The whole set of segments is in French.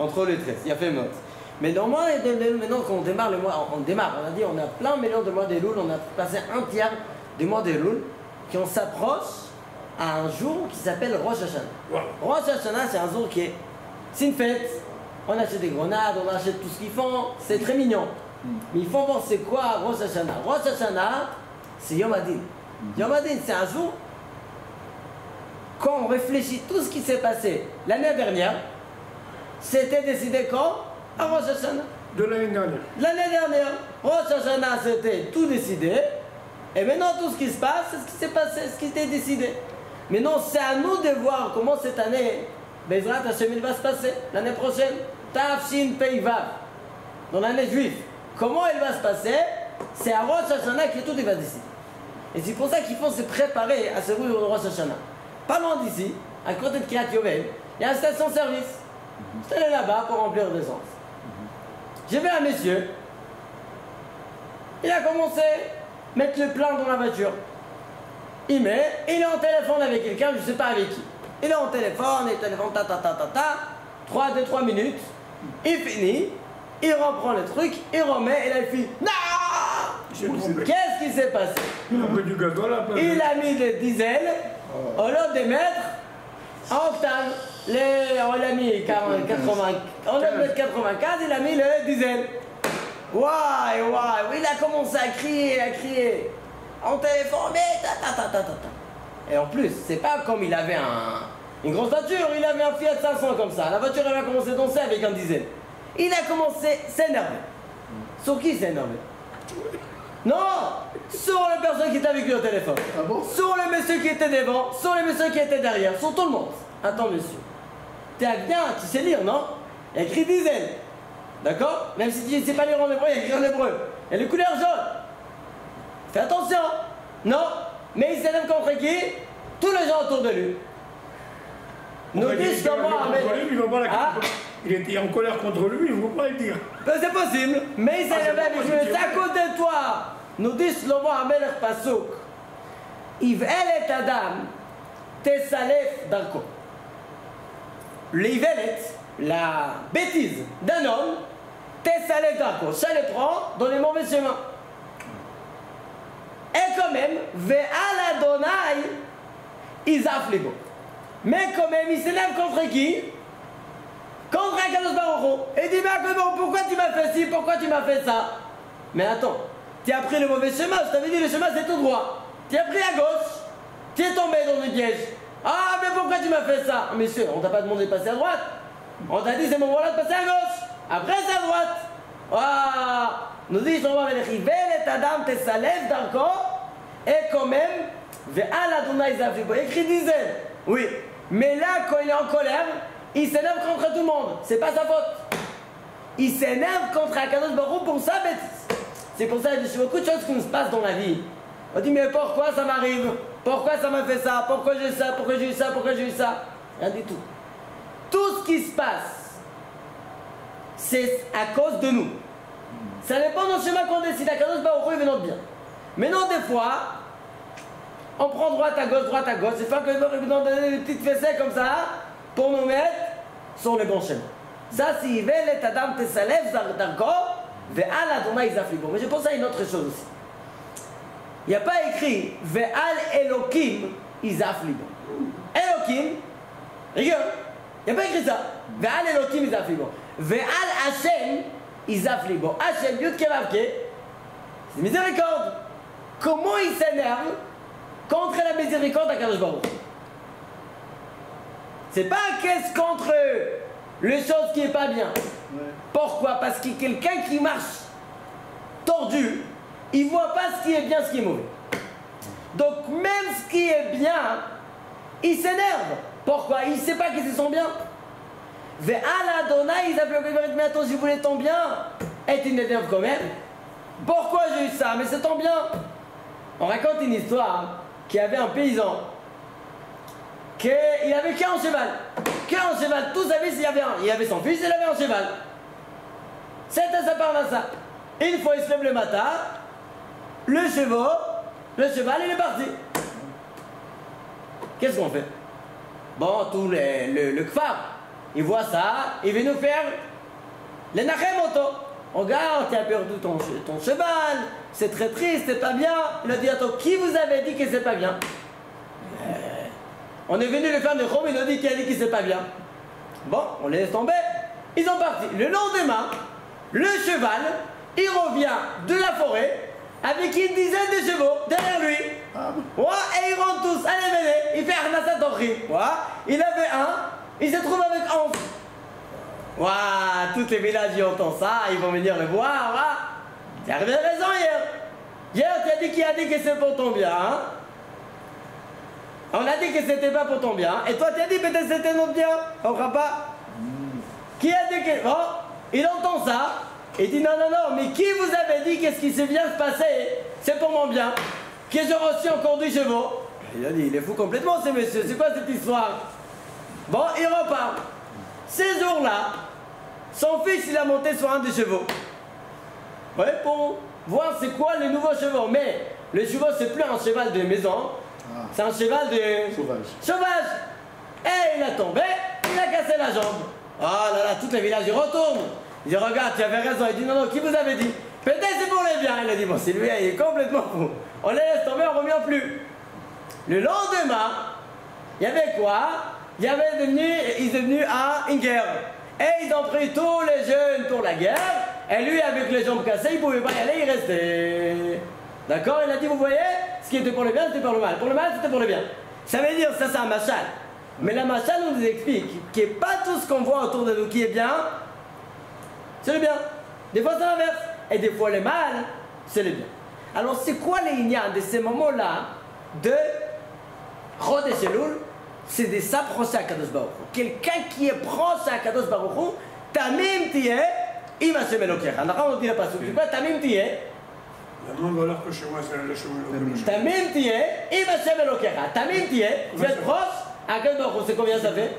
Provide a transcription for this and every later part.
entre les 13. Il y a fait mode. Mais normalement, maintenant qu'on démarre le mois, on a dit on a plein de millions de mois d'Elul, on a passé un tiers des mois d'Elul, qu'on s'approche à un jour qui s'appelle Rosh Hashanah. Wow. Rosh Hashanah, c'est un jour qui est. C'est une fête. On achète des grenades, on achète tout ce qu'ils font, c'est très mignon. Mais il faut voir c'est quoi Rosh Hashanah. Rosh Hashanah, c'est Yom Hadin. Yom Hadin, c'est un jour, quand on réfléchit tout ce qui s'est passé l'année dernière, c'était décidé quand à Rosh Hashanah. De l'année dernière. L'année dernière, Rosh Hashanah, c'était tout décidé. Et maintenant, tout ce qui se passe, c'est ce qui s'est passé, ce qui était décidé. Maintenant, c'est à nous de voir comment cette année, Bezrat Hashem, il va se passer l'année prochaine. Tafshin Peivav, dans l'année juive. Comment elle va se passer? C'est à Rosh Hashanah que tout va décider. Et c'est pour ça qu'il faut se préparer à ce jour de Rosh Hashanah. Pas loin d'ici, à côté de Kiryat Yovel, il y a une station-service. Je suis allé là-bas pour remplir l'essence. J'ai vu un monsieur, il a commencé à mettre le plein dans la voiture. Il est en téléphone avec quelqu'un, je ne sais pas avec qui. Il est en téléphone, ta. 2-3 minutes, il finit, il reprend le truc, il remet, et là il fait non. Qu'est-ce qui s'est passé? Il a pris du gâteau là. Il a mis le diesel, au lieu de mettre en octane. On l'a mis 80, on l'a mis 95, il a mis le diesel. Il a commencé à crier, en téléphone, mais Et en plus, c'est pas comme il avait une grosse voiture, il avait un Fiat 500 comme ça. La voiture, elle a commencé à danser avec un diesel. Il a commencé à s'énerver. Sur qui s'énerver? Non, sur la personne qui était avec lui au téléphone. Ah bon? Sur le monsieur qui était devant, sur le monsieur qui était derrière, sur tout le monde. Attends, monsieur. T'es bien, tu sais lire, non? Il y a écrit diesel. D'accord? Même si tu ne sais pas lire en hébreu, il y a écrit en hébreu. Et les couleurs jaunes. Fais attention. Non, mais il s'énerve contre qui? Tous les gens autour de lui. Nous disent comment il était en colère contre lui, il ne faut pas le dire. Ben, c'est possible, mais il s'est énervé avec lui. C'est à côté de toi. Nous dit Shlomo HaMelech Pasuk. Ivelet Adam Tesalef Darko. L'ivelet, la bêtise d'un homme, Tesalef Darko. Ça le prend dans les mauvais chemins. Et quand même, Ve'al Adonai Izaf Libo. Mais quand même, il s'énerve contre qui? Contre Akadosh Baruch Hu. Et il dit, mais Akadosh Baruch Hu, pourquoi tu m'as fait ci? Pourquoi tu m'as fait ça? Mais attends, tu as pris le mauvais chemin. Je t'avais dit, le chemin c'est tout droit. Tu as pris à gauche. Tu es tombé dans une piège. Ah, mais pourquoi tu m'as fait ça? Monsieur, on t'a pas demandé de passer à droite. On t'a dit, c'est mon moment-là de passer à gauche. Après, c'est à droite. Ah, nous dit, je vais avec et Adam te salève darko. Et quand même, Ve'al Adonai Zafibo. Écrit diesel. Oui. Mais là, quand il est en colère, il s'énerve contre tout le monde. C'est pas sa faute. Il s'énerve contre Akadosh Baruch Hu pour sa bêtise. C'est pour ça que j'ai beaucoup de choses qui nous se passent dans la vie. On dit, mais pourquoi ça m'arrive? Pourquoi ça m'a fait ça? Pourquoi j'ai ça? Pourquoi j'ai eu ça? Pourquoi j'ai eu ça? Rien du tout. Tout ce qui se passe, c'est à cause de nous. Ça dépend de notre schéma qu'on décide. Akadosh Baruch Hu est notre bien. Maintenant, des fois, on prend droite à gauche, c'est pas que nous donne des petites fessées comme ça pour nous mettre sur le bon chemin. Ça, c'est Ivelet Adam Tesalef Darko, Ve'al Adonai Izaflibo. Mais je pense à une autre chose aussi. Il n'y a pas écrit Ve'al Elokim Izaflibo. Elokim, regarde, il n'y a pas écrit ça. Ve'al Elokim Izaflibo. Ve'al Hashem Izaflibo. Hashem, Yud Kevavke, c'est miséricorde. Comment il s'énerve contre la miséricorde d'Akadosh Baruch Hu? C'est pas qu'est-ce contre les choses qui n'est pas bien. Ouais. Pourquoi? Parce que quelqu'un qui marche tordu, il voit pas ce qui est bien, ce qui est mauvais. Donc même ce qui est bien, il s'énerve. Pourquoi? Il sait pas qu'ils sont bien. Ve'al Adonai, ils appellent, mais attends, je voulais ton bien. Et tu t'énerves quand même. Pourquoi j'ai eu ça? Mais c'est ton bien. On raconte une histoire qu'il y avait un paysan qu'il avait qu'un cheval. Qu'un cheval, tous savaient s'il y avait un. Il avait son fils, il avait un cheval. C'était sa parnassa. Une fois, il se lève le matin, le cheval, il est parti. Qu'est-ce qu'on fait? Bon, tout le kfar, il voit ça, il veut nous faire les Nachemoto. Regarde, tu as perdu ton cheval, c'est très triste, c'est pas bien. Il a dit, attends, qui vous avait dit que c'est pas bien? On est venu le faire de Rome, il a dit qu'il a dit que c'est pas bien. Bon, on les laisse tomber, ils sont partis. Le lendemain, le cheval, il revient de la forêt avec une dizaine de chevaux derrière lui. Ouais, et ils rentrent tous, allez, venez, il fait Arnasa Torri. Ouais, il avait un, il se trouve avec 11. Waouh, tous les villages ils entendent ça, ils vont venir le voir. Tu as raison hier. Hier, tu as dit qu'il a dit que c'est pour ton bien. Hein? On a dit que c'était pas pour ton bien. Et toi, tu as dit peut-être que c'était notre bien. On ne croit pas. Qui a dit que. Bon, il entend ça. Il dit non, non, non, mais qui vous avait dit qu'est-ce qui s'est bien se passer? C'est pour mon bien. Que j'ai reçu encore 2 chevaux. Il a dit, il est fou complètement ce monsieur. C'est quoi cette histoire? Bon, il repart. Ces jours-là, son fils il a monté sur un des chevaux. Ouais, pour voir c'est quoi les nouveaux chevaux. Mais le cheval c'est plus un cheval de maison, c'est un cheval de sauvage. Et il a tombé, il a cassé la jambe. Oh là là, tout le village il retourne. Il dit regarde, tu avais raison. Il dit non, non, qui vous avait dit? Peut-être c'est pour les biens. Il a dit bon, c'est lui, il est complètement fou. On les laisse tomber, on ne revient plus. Le lendemain, il y avait quoi? Ils sont devenus à une guerre. Et ils ont pris tous les jeunes pour la guerre. Et lui, avec les jambes cassées, il ne pouvait pas y aller, il restait. D'accord? Il a dit, vous voyez, ce qui était pour le bien, c'était pour le mal. Pour le mal, c'était pour le bien. Ça veut dire, ça c'est un machal. Mais la machal nous explique que pas tout ce qu'on voit autour de nous qui est bien, c'est le bien. Des fois, c'est l'inverse. Et des fois, le mal, c'est le bien. Alors, c'est quoi les ignas de ces moments-là de Chod Elul? C'est de s'approcher à Kadosh Baruch Hu. Quelqu'un qui est proche à Kadosh Baruch Hu, Tamim Tiye, Im Hashem Elokecha. On dit le passage. C'est quoi Tamim Tiye? La même valeur que chez moi, c'est la Hashem Elokecha. Tamim Tiye, Im Hashem Elokecha. Tamim Tiye, tu es proche à Kadosh Baruch Hu. C'est combien ça fait?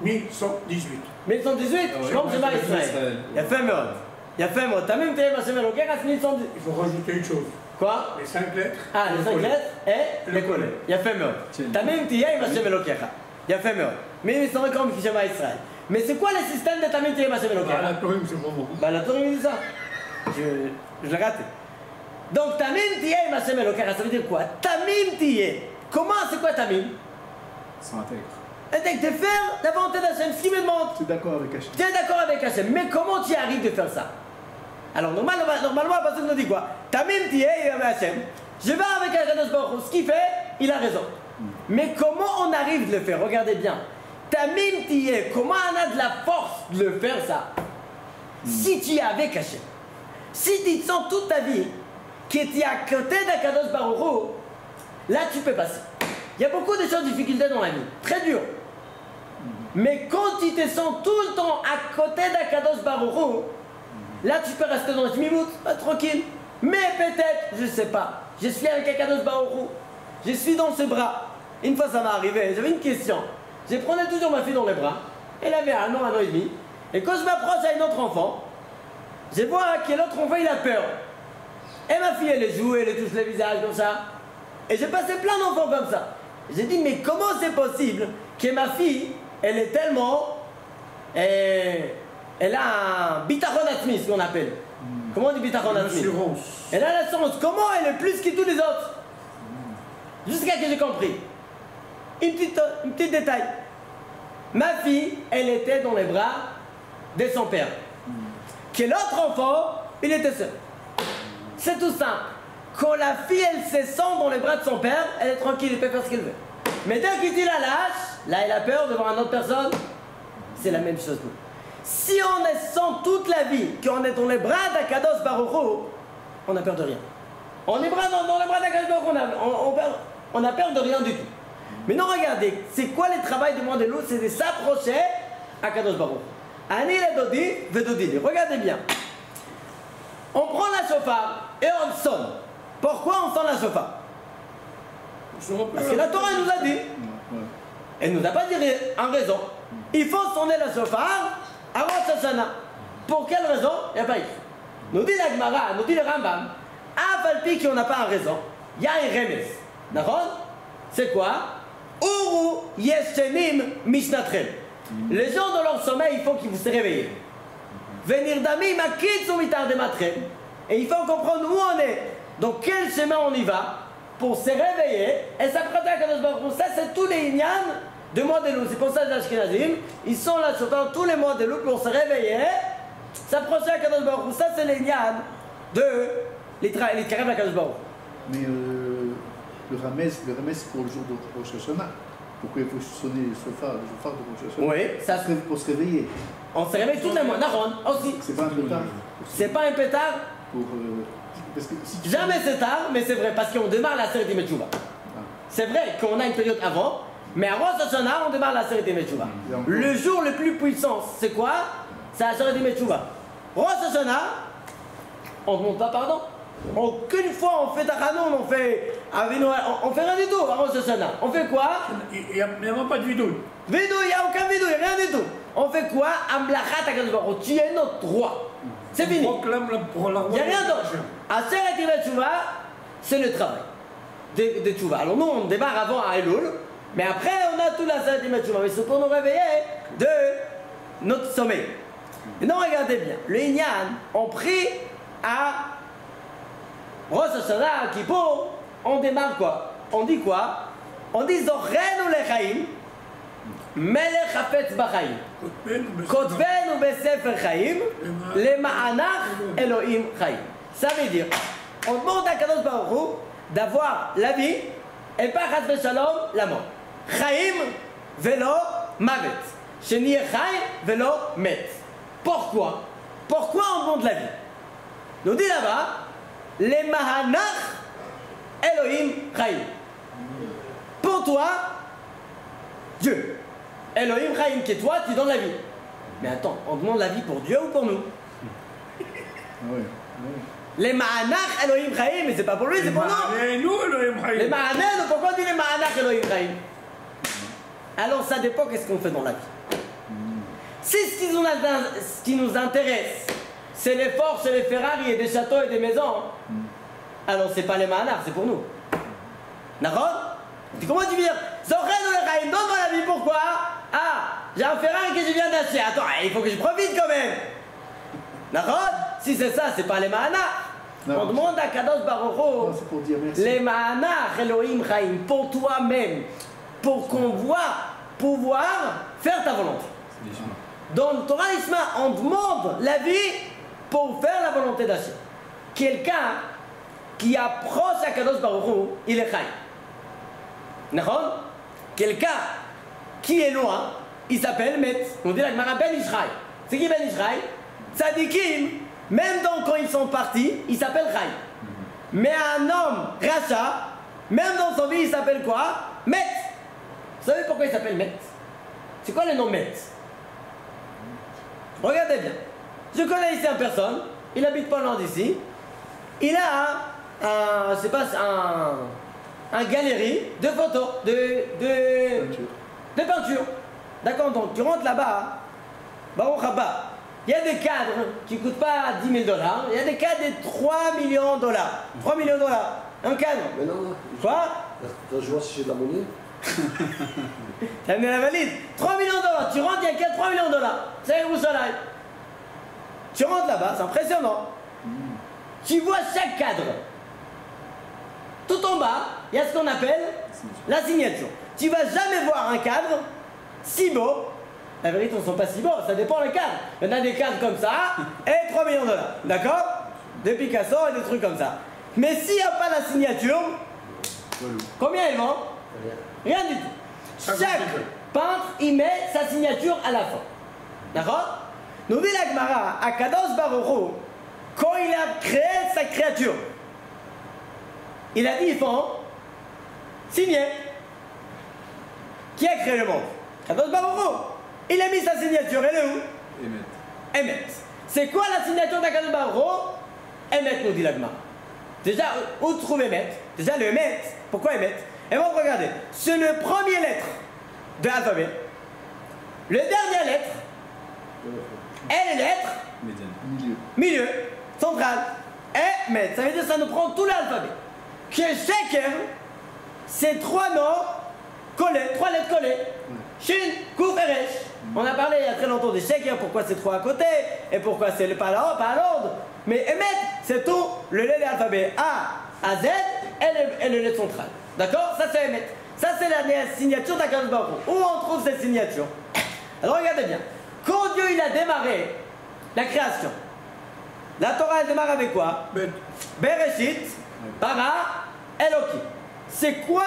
1118. 1118? Comme c'est pas Israël. Il y a fait mode. Il y a fait mode. Tamim Tiye, Im Hashem Elokecha, c'est 1118. Il faut rajouter une chose. Quoi? Les 5 lettres. Ah, les 5 lettres et le collet. Il y a fait mort. Tamim Tiye, Im Hashem Elokecha. Il y a fait mort. Mais il semble comme qui Shema Israël. Mais c'est quoi le système de Tamim Tiye, Im Hashem Elokecha? La Torah, c'est bon. Bah, la Torah, il dit ça. Je l'ai raté. Donc, Tamim Tiye, Im Hashem Elokecha, ça veut dire quoi? Tamim Tiye. Comment, c'est quoi Tamim? C'est intègre. Intègre, de faire la volonté d'Hachem, ce qu'il me demande. Tu es d'accord avec Hachem. Tu es d'accord avec Hachem. Mais comment tu arrives de faire ça? Alors, normalement, parce que nous dit quoi? Tamim Tiye, Hachem. Je vais avec Akadosh Baruch Hu. Ce qu'il fait, il a raison. Mais comment on arrive de le faire? Regardez bien. Tamim Tiye, comment on a de la force de le faire ça? Si tu es avec Hachem, si tu te sens toute ta vie que tu es à côté d'Akadosh Baruch Hu, là tu peux passer. Il y a beaucoup de choses, difficultés dans la vie, très dur. Mais quand tu te sens tout le temps à côté d'Akadosh Baruch Hu, là tu peux rester dans le Shmimut, tranquille. Mais peut-être, je ne sais pas, je suis avec Akadosh Baruch Hu, je suis dans ses bras. Une fois ça m'est arrivé, j'avais une question. Je prenais toujours ma fille dans les bras, elle avait 1 an, 1 an et demi. Et quand je m'approche à un autre enfant, je vois que l'autre enfant il a peur. Et ma fille elle joue, elle touche le visage comme ça. Et j'ai passé plein d'enfants comme ça. J'ai dit mais comment c'est possible que ma fille, elle est tellement... elle a un bitachon atzmi, ce qu'on appelle. Comment on dit bitachon atzmi? L'assurance. Elle a l'assurance. Comment elle est plus que tous les autres? Jusqu'à ce que j'ai compris. Une petite détail. Ma fille, elle était dans les bras de son père. Que l'autre enfant, il était seul. C'est tout simple. Quand la fille, elle se sent dans les bras de son père, elle est tranquille, elle peut faire ce qu'elle veut. Mais dès qu'il la lâche, là, elle a peur de voir une autre personne. C'est la même chose. Si on sent toute la vie qu'on est dans les bras d'Akadosh Baruch Hu, on n'a peur de rien. On est dans les bras d'Akadosh Baruch Hu, on n'a peur de rien du tout. Mais non, regardez, c'est quoi le travail du monde de l'autre? C'est de s'approcher à Kadosh Baruch Hu. Ani le dodi, vedodili. Regardez bien. On prend la chauffard et on sonne. Pourquoi on sonne la chauffard? Parce que la Torah nous a dit. Elle nous a pas dit en raison. Il faut sonner la chauffard avant Shoshana. Pour quelle raison? Il n'y a pas écrit. Nous dit la Gemara, nous dit le Rambam, Avalpi qu'on n'a pas en raison, il y a un remes. D'accord? C'est quoi? Uru yeshenim mishnatrem. Les gens dans leur sommeil, il faut qu'ils vous se réveillent. Venir d'amis, ma quitte son mitard de matrem. Et il faut comprendre où on est, dans quel chemin on y va, pour se réveiller. Et ça prend à Kadosh Baruch Hu. Ça, c'est tous les ignan de mois de loup. C'est pour ça les Ashkenazim, ils sont là surtout tous les mois de loup pour se réveiller. S'approcher à Kadosh Baruch Hu. Ça, c'est les ignan de les carèves à Kadosh Baruch Hu. Mais le Ramez, c'est pour le jour de Rosh Hashanah. Pourquoi il faut sonner le shofar de Rosh Hashanah? Oui, ça pour se réveiller. On se réveille tous les mois. Naron aussi. C'est pas un pétard. C'est pas un pétard. Parce que si jamais c'est tard, mais c'est vrai, parce qu'on démarre la série des Metchouva. C'est vrai qu'on a une période avant, mais à Rosh Hashanah, on démarre la série des Metchouva. Le jour le plus puissant, c'est quoi? C'est la série des Metchouva. Rosh Hashanah, on ne demande pas pardon. Aucune fois on fait Tachanoun, on fait rien du tout à Rosh Hashanah. On fait quoi? Il n'y a même pas de vidouille. Vidouille, il n'y a aucun vidouille, rien du tout. On fait quoi? Amlachat HaKadosh Baruch Hu. Tu es notre roi. C'est fini. Il n'y a rien d'autre. À Seret Tchouva, c'est le travail de Tchouva. Alors nous, on démarre avant à Elul, mais après, on a tout la Seret Tchouva. Mais c'est pour nous réveiller de notre sommeil. Et non, regardez bien. Le Inyan, on prie à Rosh Hashanah, Kippour, on démarre quoi? On dit quoi? On dit Zochenu lechaim, Melech hafetz b'chaim. Kotvenu besefer chaim, lema'anach Elohim chaim. Ça veut dire, on demande à Kadosh Baruch Hu d'avoir la vie et pas chas v'shalom la mort. Chaim velo mavet. Sheniye chaim velo met. Pourquoi? Pourquoi on demande la vie? Nous dit là-bas, lema'anach Elohim chaim. Pour toi, Dieu. Elohim Chaim, qui est toi, tu donnes la vie. Mais attends, on demande la vie pour Dieu ou pour nous? Oui. Les Ma'anach Elohim Chaim, mais c'est pas pour lui, c'est pour nous. Les Ma'anach, pourquoi on dit les Ma'anach Elohim Chaim? Alors ça dépend qu'est-ce qu'on fait dans la vie. Si ce qui nous intéresse, c'est les forces et les Ferrari et des châteaux et des maisons, alors c'est pas les Ma'anach, c'est pour nous. D'accord? Comment tu veux dire? Donne-moi la vie, pourquoi? Ah, j'ai un Ferrari que je viens d'acheter. Attends, il faut que je profite quand même. D'accord? Si c'est ça, c'est pas les Ma'anach. On demande à Kadosh Baruch Hu, les Ma'anach Elohim Chaim, pour toi-même, pour qu'on voit pouvoir faire ta volonté. Dans le Torah Isma, on demande la vie pour faire la volonté d'Hachem. Quelqu'un qui approche à Kadosh Baruch Hu, il est Chaim. D'accord? Quelqu'un qui est loin, il s'appelle Met. On dit la Gemara Ben Ishraï. C'est qui Ben Ishraï? Tzadikim, même quand ils sont partis, il s'appelle Chaim. Mais un homme Racha, même dans son vie, il s'appelle quoi? Met. Vous savez pourquoi il s'appelle Met? C'est quoi le nom Met? Regardez bien. Je connais ici une personne, il habite pas loin d'ici. Il a je sais pas, un galerie de photos, de peinture. D'accord, donc tu rentres là-bas, Baruch Haba, il y a des cadres qui ne coûtent pas $10 000, il y a des cadres de $3 millions. 3 millions $, un cadre. Mais non. Quoi? Je vois si j'ai de la monnaie. T'as amené la valise. $3 millions, tu rentres, il y a un cadre $3 millions. C'est Yerushalayim. Tu rentres là-bas, c'est impressionnant. Tu vois chaque cadre. Tout en bas, il y a ce qu'on appelle la signature. Tu ne vas jamais voir un cadre si beau. La vérité, on ne sont pas si beaux, ça dépend le cadre. Il y en a des cadres comme ça et $3 millions. D'accord? Des Picasso et des trucs comme ça. Mais s'il n'y a pas la signature, combien ils vendent? Rien du tout. Chaque peintre, il met sa signature à la fin. D'accord? Nous dit la Gemara, à Kadosh Baruch Hu, quand il a créé sa créature, il a dit, il faut signer. Qui a créé le monde? Kadosh Baruch Hu. Il a mis sa signature, elle est où? Emet. C'est quoi la signature d'Akadosh Baruch Hu? Emet, nous dit la Gemara. Déjà, où trouve Emet? Déjà, le Emet. Pourquoi Emet? Et bon, regardez. C'est le premier lettre de l'alphabet. Le dernier lettre. Et les lettres. Milieu. Central. Emet. Ça veut dire que ça nous prend tout l'alphabet. Que Sheker, c'est 3 noms collés, 3 lettres collées. Shin, Kouf, Eresh. On a parlé il y a très longtemps des shekers, pourquoi c'est 3 à côté, et pourquoi c'est pas là, pas à l'ordre. Mais Emet, c'est tout le lait de l'alphabet A à Z et le lait central. D'accord? Ça c'est Emet. Ça c'est la signature d'Akadosh Baruch Hu. Où on trouve cette signature? Alors regardez bien. Quand Dieu il a démarré la création, la Torah elle démarre avec quoi? Bereshit, Bara, Elohim. C'est quoi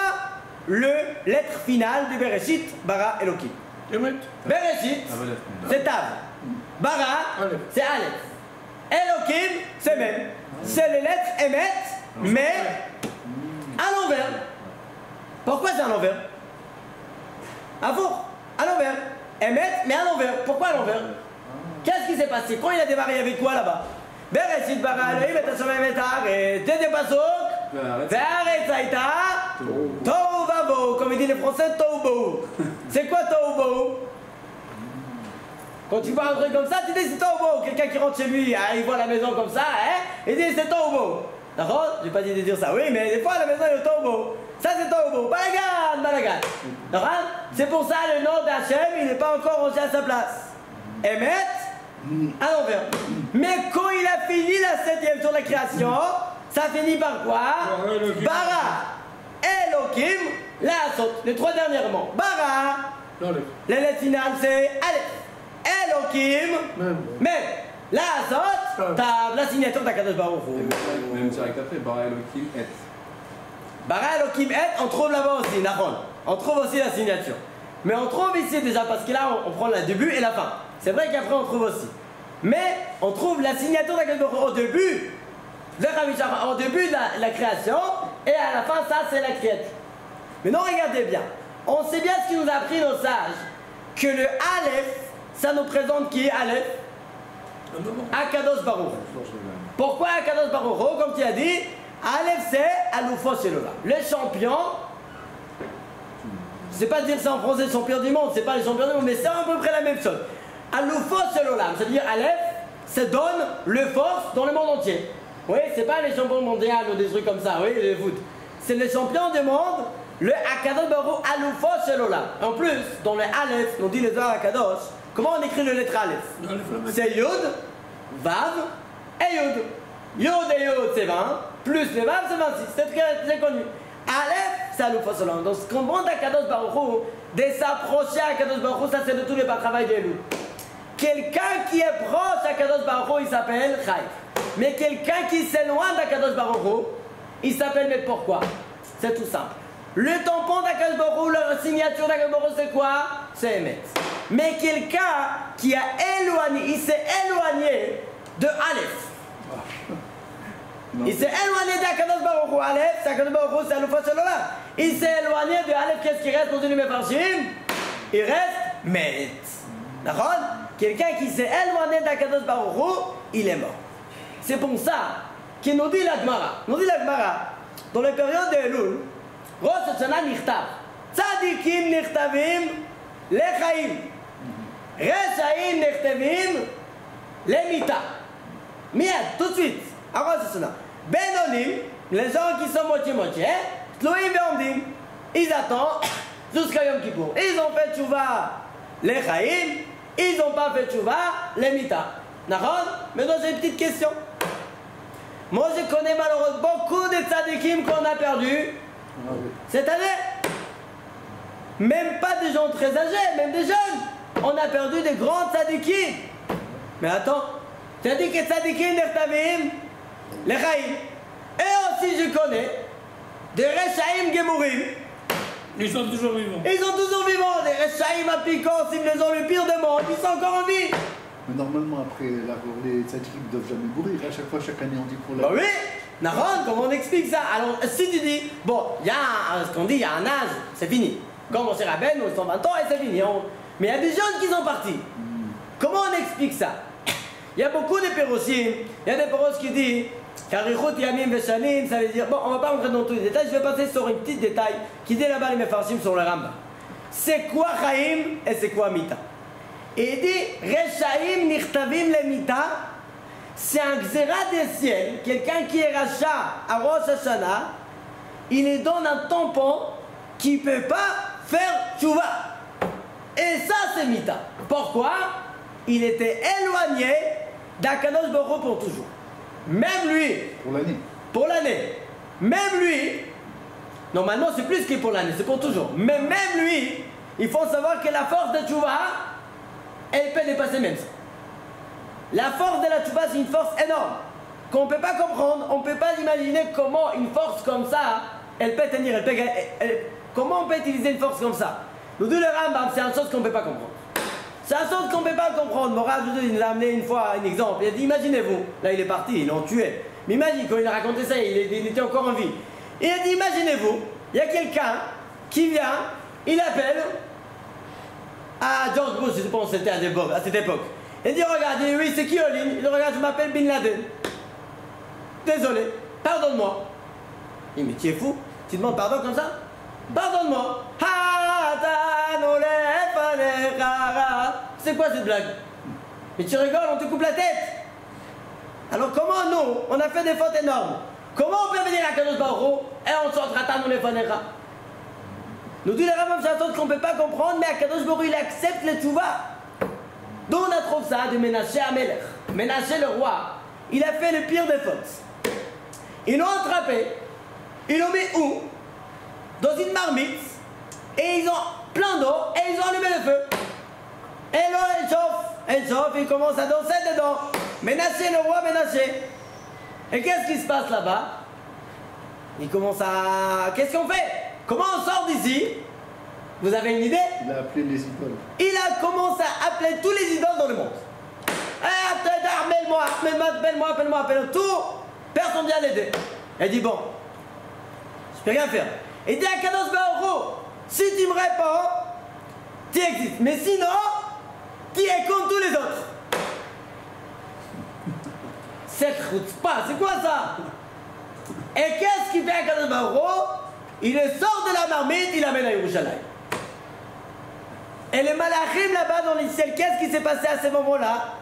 le lettre finale du Bereshit, Bara, Elohim? Bereshit, c'est Tav. Bara, c'est Aleph. Elohim, c'est même. C'est les lettres Emet, mais à l'envers. Pourquoi c'est à l'envers? À l'envers. Emet, mais à l'envers. Pourquoi à l'envers? Qu'est-ce qui s'est passé? Quand il a démarré avec quoi là-bas? Bereshit, Bara, Elohim, et Tashem, et Haaretz. T'es pasok. Haaretz, Haïta. Tohu vavo. Comme ils disent les Français, Tohu bohu. C'est quoi Tohu bohu? Quand tu vois un truc comme ça, tu dis c'est Tohu bohu. Quelqu'un qui rentre chez lui, il voit la maison comme ça, il dit c'est Tohu bohu. D'accord? J'ai pas dit de dire ça, oui, mais des fois la maison il est Tohu bohu. Ça c'est Tohu bohu. Balagan. D'accord? C'est pour ça le nom d'Hachem, il n'est pas encore rangé à sa place. Emet, à l'envers. Mais quand il a fini la 7e sur la création, ça finit par quoi? Bara, Elohim, la Asot. Les 3 derniers mots. Bara, la lettre finale c'est Aleph. Elohim, même. La Asot, t'as la signature d'Akadosh Baruch Hu. Même direct après, Bara Elohim et. Bara Elohim et, on trouve là-bas aussi, Nahon. On trouve aussi la signature. Mais on trouve ici déjà, parce que là on prend le début et la fin. C'est vrai qu'après on trouve aussi. Mais on trouve la signature d'Akadosh Baruch Hu au début, au début de la création, et à la fin, ça c'est la créature. Mais non, regardez bien. On sait bien ce qui nous a appris nos sages, que le Aleph, ça nous présente qui est Aleph? Akadosh Baruch Hu. Pourquoi Akadosh Baruch Hu? Comme tu as dit, Aleph c'est Aloufo Shelola. Les champions, je ne sais pas dire ça en français, champion du monde, c'est pas les champions du monde, mais c'est à peu près la même chose. Aloufo Shelola, c'est-à-dire Aleph, ça donne le force dans le monde entier. Oui, c'est pas les champions mondiaux ou des trucs comme ça, oui, les foot. C'est les champions du monde, le Akadosh Baruch Hu Aloufo Shelola. En plus, dans le Aleph, on dit les Zohar Akadosh, comment on écrit le lettre Aleph? C'est Yud, Vav et Yud. Yud et Yud c'est 20, plus les Vav c'est 26, c'est très connu. Aleph c'est Aloufo Shelola. Donc ce qu'on demande à Kadosh Baruch Hu, de s'approcher à Kadosh Baruch Hu, ça c'est de tous les pas travail de nous. Quelqu'un qui est proche à Kadosh Baruch Hu, il s'appelle Chaïf. Mais quelqu'un qui s'éloigne d'Akadosh Baruch Hu, il s'appelle mais pourquoi? C'est tout simple. Le tampon d'Akadosh Baruch Hu, la signature d'Akadosh Baruch Hu, c'est quoi? C'est Emet. Mais quelqu'un qui a éloigné, il s'est éloigné de Aleph. Il s'est éloigné d'Akadosh Baruch Hu. Aleph, c'est Akadosh Baruch Hu, c'est Aloufo Shelola. Il s'est éloigné de Aleph, qu'est-ce qui reste dans une Mefarshim? Il reste Met. D'accord? Quelqu'un qui s'est éloigné d'Akadosh Baruch Hu, il est mort. C'est pour ça qu'il nous dit la Gemara, dans la période de Elul, Rosh Hashanah nichtav, tzadikim nichtavim lechaim, reshaim nichtavim lemita. Miad, tout de suite, à Rosh Hashanah. Benonim, les gens qui sont moitié-moitié, tloim ve'omdim, ils attendent jusqu'à Yom Kippour. Ils ont fait tchouva lechaim, ils n'ont pas fait tchouva lemita. D'accord? Maintenant j'ai une petite question. Moi je connais malheureusement beaucoup de tzadikim qu'on a perdus cette année. Même pas des gens très âgés, même des jeunes. On a perdu des grands tzadikim. Mais attends, tu as dit que tzadikim nertavim, les chaim. Et aussi je connais des reshaim gemurim. Ils sont toujours vivants. Ils sont toujours vivants, des reshaim appliquants, s'ils les ont le pire des morts, ils sont encore en vie. Mais normalement, après, les tzadikim ne doivent jamais mourir. À chaque fois, chaque année, on dit pour la... Bah oui, Naron, comment on explique ça? Alors, si tu dis, bon, il y a ce qu'on dit, il y a un âge, c'est fini. Comme on s'est rappelé, nous, 120 ans et c'est fini. Mais il y a des jeunes qui sont partis. Comment on explique ça? Il y a beaucoup de pérosim, il y a des péros qui disent, Karichut Yamim Veshanim, ça veut dire, bon, on va pas rentrer dans tous les détails, je vais passer sur un petit détail qui dit là-bas les Mefarshim sur le Rambam. C'est quoi Chaim et c'est quoi Mita? Et il dit, Reshaim Nichtavim le Mita, c'est un xéra des ciels, quelqu'un qui est rachat à Rosh Hashanah, il lui donne un tampon qui ne peut pas faire tchouva. Et ça, c'est de Mita. Pourquoi? Il était éloigné d'Akadosh Baruch Hu pour toujours. Même lui. Pour l'année. Pour l'année. Même lui. Normalement, c'est plus que pour l'année, c'est pour toujours. Mais même lui, il faut savoir que la force de Tchouva, elle peut dépasser même ça. La force de la Tchouva, c'est une force énorme. Qu'on ne peut pas comprendre, on ne peut pas imaginer comment une force comme ça, elle peut tenir, comment on peut utiliser une force comme ça. Nous dit le Rambam, c'est une chose qu'on ne peut pas comprendre. C'est une chose qu'on ne peut pas comprendre. Moral, il nous a amené une fois un exemple. Il a dit, imaginez-vous, là il est parti, ils l'ont tué. Mais imagine, quand il a raconté ça, il était encore en vie. Il a dit, imaginez-vous, il y a quelqu'un qui vient, il appelle à George Bush, je pense que c'était à cette époque. Il dit, regarde, il dit, oui, c'est qui en ligne? Il dit, regarde, je m'appelle Bin Laden. Désolé, pardonne-moi. Il dit, mais tu es fou? Tu demandes pardon comme ça? Pardonne-moi. C'est quoi cette blague? Mais tu rigoles, on te coupe la tête. Alors comment nous, on a fait des fautes énormes? Comment on peut venir à Kadosh Baruch Hu et on sort Ratan ou les Fanecha? Nous dit le Rambam Shatot qu'on ne peut pas comprendre, mais à Kadosh Baruch Hu il accepte le Tchouva. D'où on a trouvé ça de Ménaché à Melech. Ménaché le roi, il a fait le pire des fautes. Ils l'ont attrapé, ils l'ont mis où? Dans une marmite, et ils ont plein d'eau, et ils ont allumé le feu. Et l'eau elle chauffe, il commence à danser dedans. Ménaché le roi, Ménaché. Et qu'est-ce qui se passe là-bas? Il commence à... Qu'est-ce qu'on fait? Comment on sort d'ici? Vous avez une idée? Il a appelé les idoles. Il a commencé à appeler tous les idoles dans le monde. Appelle-moi, tout. Personne ne vient l'aider. Elle dit bon, je peux rien faire. Il dit à Kadosh Baruch Hu, si tu me réponds, tu existes. Mais sinon, tu es comme tous les autres. C'est quoi ça? Et qu'est-ce qu'il fait à Kadosh Baruch Hu? Il le sort de la marmite, il l'amène à Yerushalayim. Et les malachim là-bas dans le ciel, qu'est-ce qui s'est passé à ce moment-là?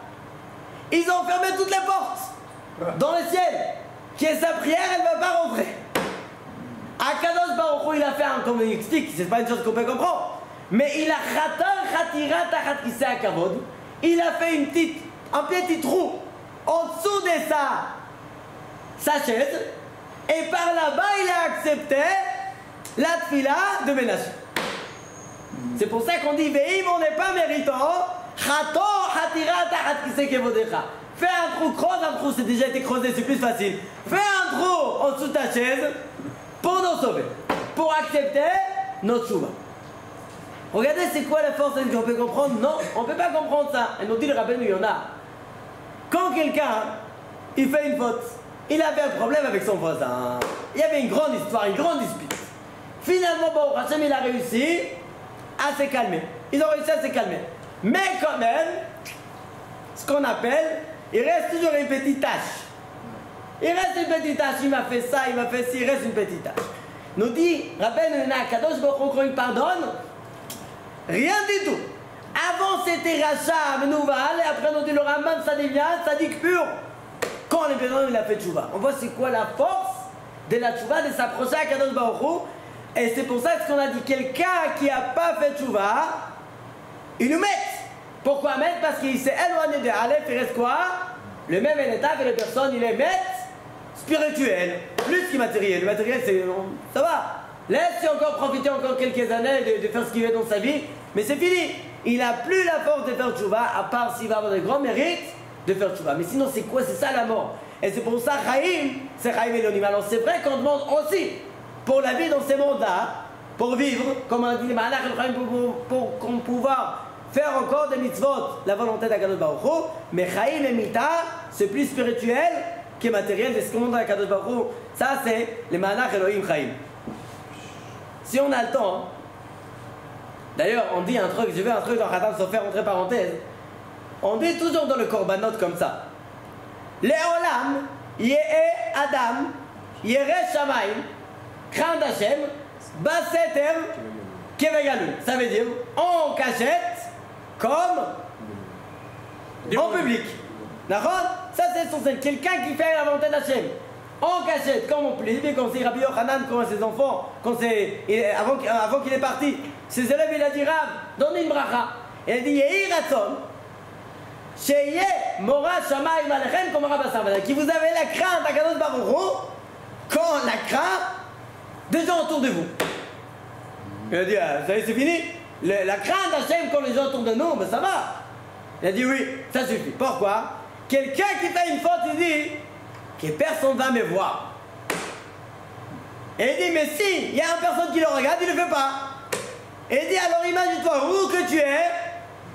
Ils ont fermé toutes les portes dans le ciel. Qui est sa prière, elle ne va pas rentrer. Akadosh Baruch Hu, il a fait un, comme il explique, c'est pas une chose qu'on peut comprendre. Mais il a il a fait un petit trou en dessous de sa chaise. Et par là-bas, il a accepté la tfila de Ménaché. C'est pour ça qu'on dit, Veim, on n'est pas méritant. Fais un trou, creuse un trou, c'est déjà été creusé, c'est plus facile. Fais un trou en dessous de ta chaise pour nous sauver, pour accepter notre chouva. Regardez, c'est quoi la force qu'on peut comprendre? Non, on ne peut pas comprendre ça. Et nous dit le rabbin, il y en a. Quand quelqu'un, il fait une faute, il avait un problème avec son voisin. Il y avait une grande histoire, une grande dispute. Finalement, bon, Hachem, il a réussi à se calmer. Ils ont réussi à se calmer. Mais quand même, ce qu'on appelle, il reste toujours une petite tâche. Il reste une petite tâche. Il m'a fait ça, il m'a fait ci, il reste une petite tâche. Nous dit, rappelle, Kadosh Baruch Hu, quand il pardonne, rien du tout. Avant c'était rachat, menouval, et après nous dit le Rambam, ça devient sadique pur. Quand le pardon, il a fait tchouva. On voit c'est quoi la force de la tchouva, de s'approcher à Kadosh Baruch Hu. Et c'est pour ça qu'on a dit, quelqu'un qui n'a pas fait tchouva, il nous met. Pourquoi mettre? Parce qu'il s'est éloigné de Aleph, il reste quoi? Le même état que les personnes, il est maître spirituel, plus qu'immatériel. Le matériel, c'est... ça va. Laisse encore profiter encore quelques années de faire ce qu'il veut dans sa vie, mais c'est fini. Il n'a plus la force de faire tchouva, à part s'il va avoir de grands mérites de faire tchouva. Mais sinon, c'est quoi? C'est ça la mort. Et c'est pour ça, Chaim, c'est Chaim Elonim. Alors c'est vrai qu'on demande aussi, pour la vie dans ces mondes-là, pour vivre, comme on a dit les Malach, pour pouvoir faire encore des mitzvot, la volonté d'Akadosh Baruch Hu, mais Chaim et Mita, c'est plus spirituel que matériel de ce qu'on demande à Akadosh Baruch Hu. Ça, c'est les Malach Elohim Chaim. Si on a le temps, d'ailleurs, on dit un truc, je veux un truc dans Khatam Sofer, entre parenthèses, on dit toujours dans le Korbanot comme ça. Le'olam, Ye'e Adam, Yere Shamayim, Crainte Hashem, Baseter, Kevegalu. Ça veut dire, en cachette, comme en public. D'accord? Ça c'est son scène. Quelqu'un qui fait la volonté d'Hachem. En cachette, comme on peut dire, comme c'est Rabbi Yochanan, comme ses enfants, avant qu'il est parti. Ses élèves, il a dit, Rav, donne une bracha. Il dit Yehi Ratson, Sheye Mora Shamayim Alechem Komara Basar Bana, qui vous avez la crainte à Kadosh Baruch Hu, quand la crainte des gens autour de vous. Il a dit, ça y est, c'est fini. La crainte d'Hachem quand les gens autour de nous, ben ça va. Il a dit oui, ça suffit. Pourquoi? Quelqu'un qui fait une faute, il dit que personne ne va me voir. Et il dit, mais si, il y a une personne qui le regarde, il ne le fait pas. Et il dit, alors imagine-toi où que tu es,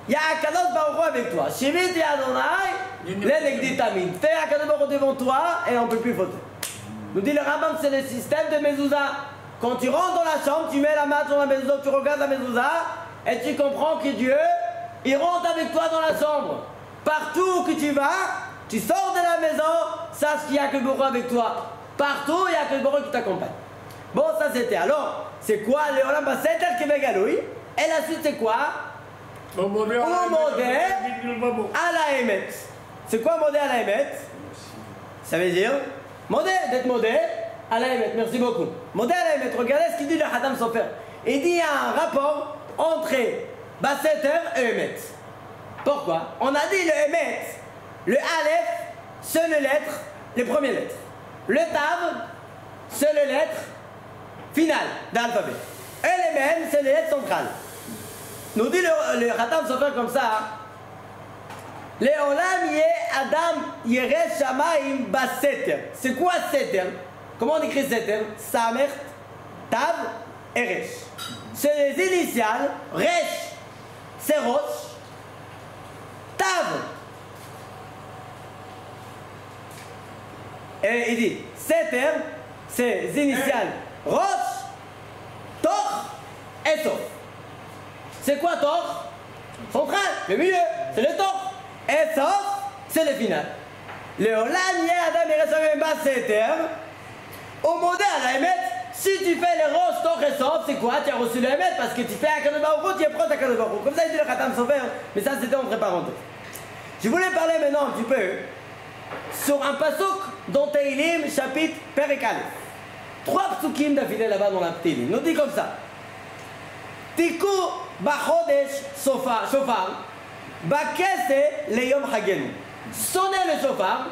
il y a Akadosh Baruch Hu avec toi. Shivit et Adonai, l'Enegdi Tamid. Fais Akadosh Baruch Hu devant toi et on ne peut plus fauter. Nous dit le Rambam, c'est le système de Mezouza. Quand tu rentres dans la chambre, tu mets la main sur la Mezouza, tu regardes la Mezouza et tu comprends que Dieu, il rentre avec toi dans la chambre. Partout où que tu vas, tu sors de la maison, sache qu'il n'y a que Baruch Hu avec toi. Partout, il n'y a que Baruch Hu qui t'accompagne. Bon, ça c'était. Alors, c'est quoi le Olam Basseter Kevegaloui? Et la suite, c'est quoi? Au modèle à la Emet. C'est quoi modèle à la Emet? Ça veut dire modèle, d'être modèle à la Emet. Merci beaucoup. Modèle à la Emet. Regardez ce qu'il dit le Hatam Sofer. Il dit qu'il y a un rapport entre Basseter et Emet. Pourquoi? On a dit le Emet, le Aleph, c'est les lettres, les premières lettres. Le Tav, c'est les lettres finales de l'alphabet. Et les mêmes, c'est les lettres centrales. Nous dit le Khatam Sofer comme ça. Leolam ye Adam yere shamayim baseter. C'est quoi seter? Comment on écrit seter? Samech, Tav et Resh. C'est les initiales. Resh, c'est Rosh. Tav. Et il dit seter, c'est les initiales. Rosh, Toch et Sof. C'est quoi Toch? Central, le milieu, c'est le Toch. Et Sof, c'est le final. Le Olam Yeh Adam Yereshamim Baseter. Au modèle à la Emet, si tu fais les Rosh, Toch et Sof, c'est quoi? Tu as reçu le Emet parce que tu fais Akadosh Baruch Hu, tu es proche d'Akadosh Baruch Hu. Comme ça, il dit le Khatam Sofer, mais ça c'était entre parenthèses. Je voulais parler maintenant un petit peu sur un pasuk dans Tehillim, chapitre Perek Aleph. 3 psukim d'affilée là-bas dans la Tehillim. Nous dit comme ça. Tiku bachodesh shofar, bakese leyom hagenu. Sonnez le shofar,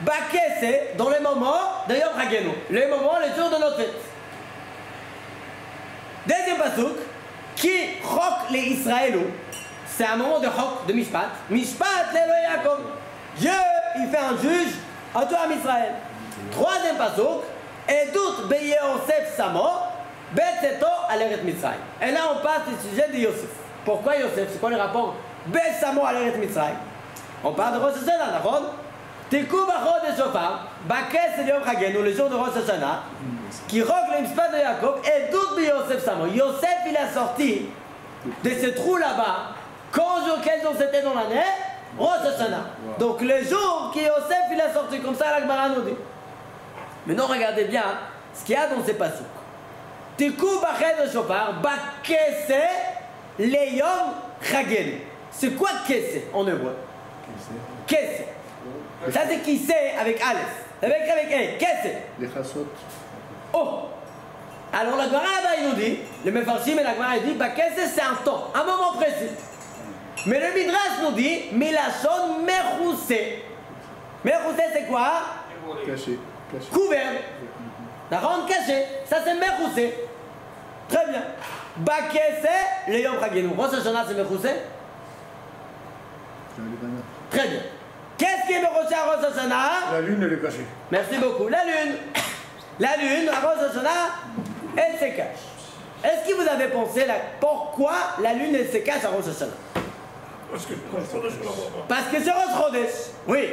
bakese dans les moments de Yom Hagenu, les moments, les jours de notre fête. Deuxième pasuk, qui chok les Israélos. C'est un moment de chok, de mishpat. Mishpat l'Elohé Yaakov. Dieu, il fait un juge à tout à Israël. Troisième pasuk, Edut beye Yosef Samo, Betzeto aleret Mitzrayim. Et là on passe au sujet de Yosef. Pourquoi Yosef? C'est quoi le rapport Bet Samo aleret Mitzrayim? On parle de Rosh Hashanah, d'accord? Tikou bachod de Shofar, Bakes Yom Chagenu, le jour de Rosh Hashanah, qui roque le Mishpat de Yaakov, Edut beye Yosef Samo. Yosef il a sorti de ce trou là-bas. Quel jour c'était dans l'année? Rosh Hashanah. Donc le jour que Yosef il a sorti, comme ça la Gemara nous dit. Maintenant regardez bien ce qu'il y a dans ces pasuk. Tikou bachet de shofar, bakese leyom chagenu. C'est quoi kese en hébreu? Kese. Ça c'est kise avec Aleph. Avec E. Kese. Les chassot. Oh. Alors la Gemara là-bas il nous dit, le Mefarshim et la Gemara il dit, bakese c'est un temps, un moment précis. Mais le Midrash nous dit, milachon mechousé. Mechousé c'est quoi? Caché. Couvert. La rente cachée. Ça c'est mechousé. Très bien. Bakese le Yom Chagenu. Rosh Hashanah c'est mechousé? Très bien. Qu'est-ce qui est mechousé à Rosh Hashanah? La lune, elle est cachée. Merci beaucoup. La lune. La lune à Rosh Hashanah, elle se cache. Est-ce que vous avez pensé pourquoi la lune elle se cache à Rosh Hashanah? Parce que Rosh Chodesh, on la voit pas. Parce que c'est Rosh Chodesh. Oui.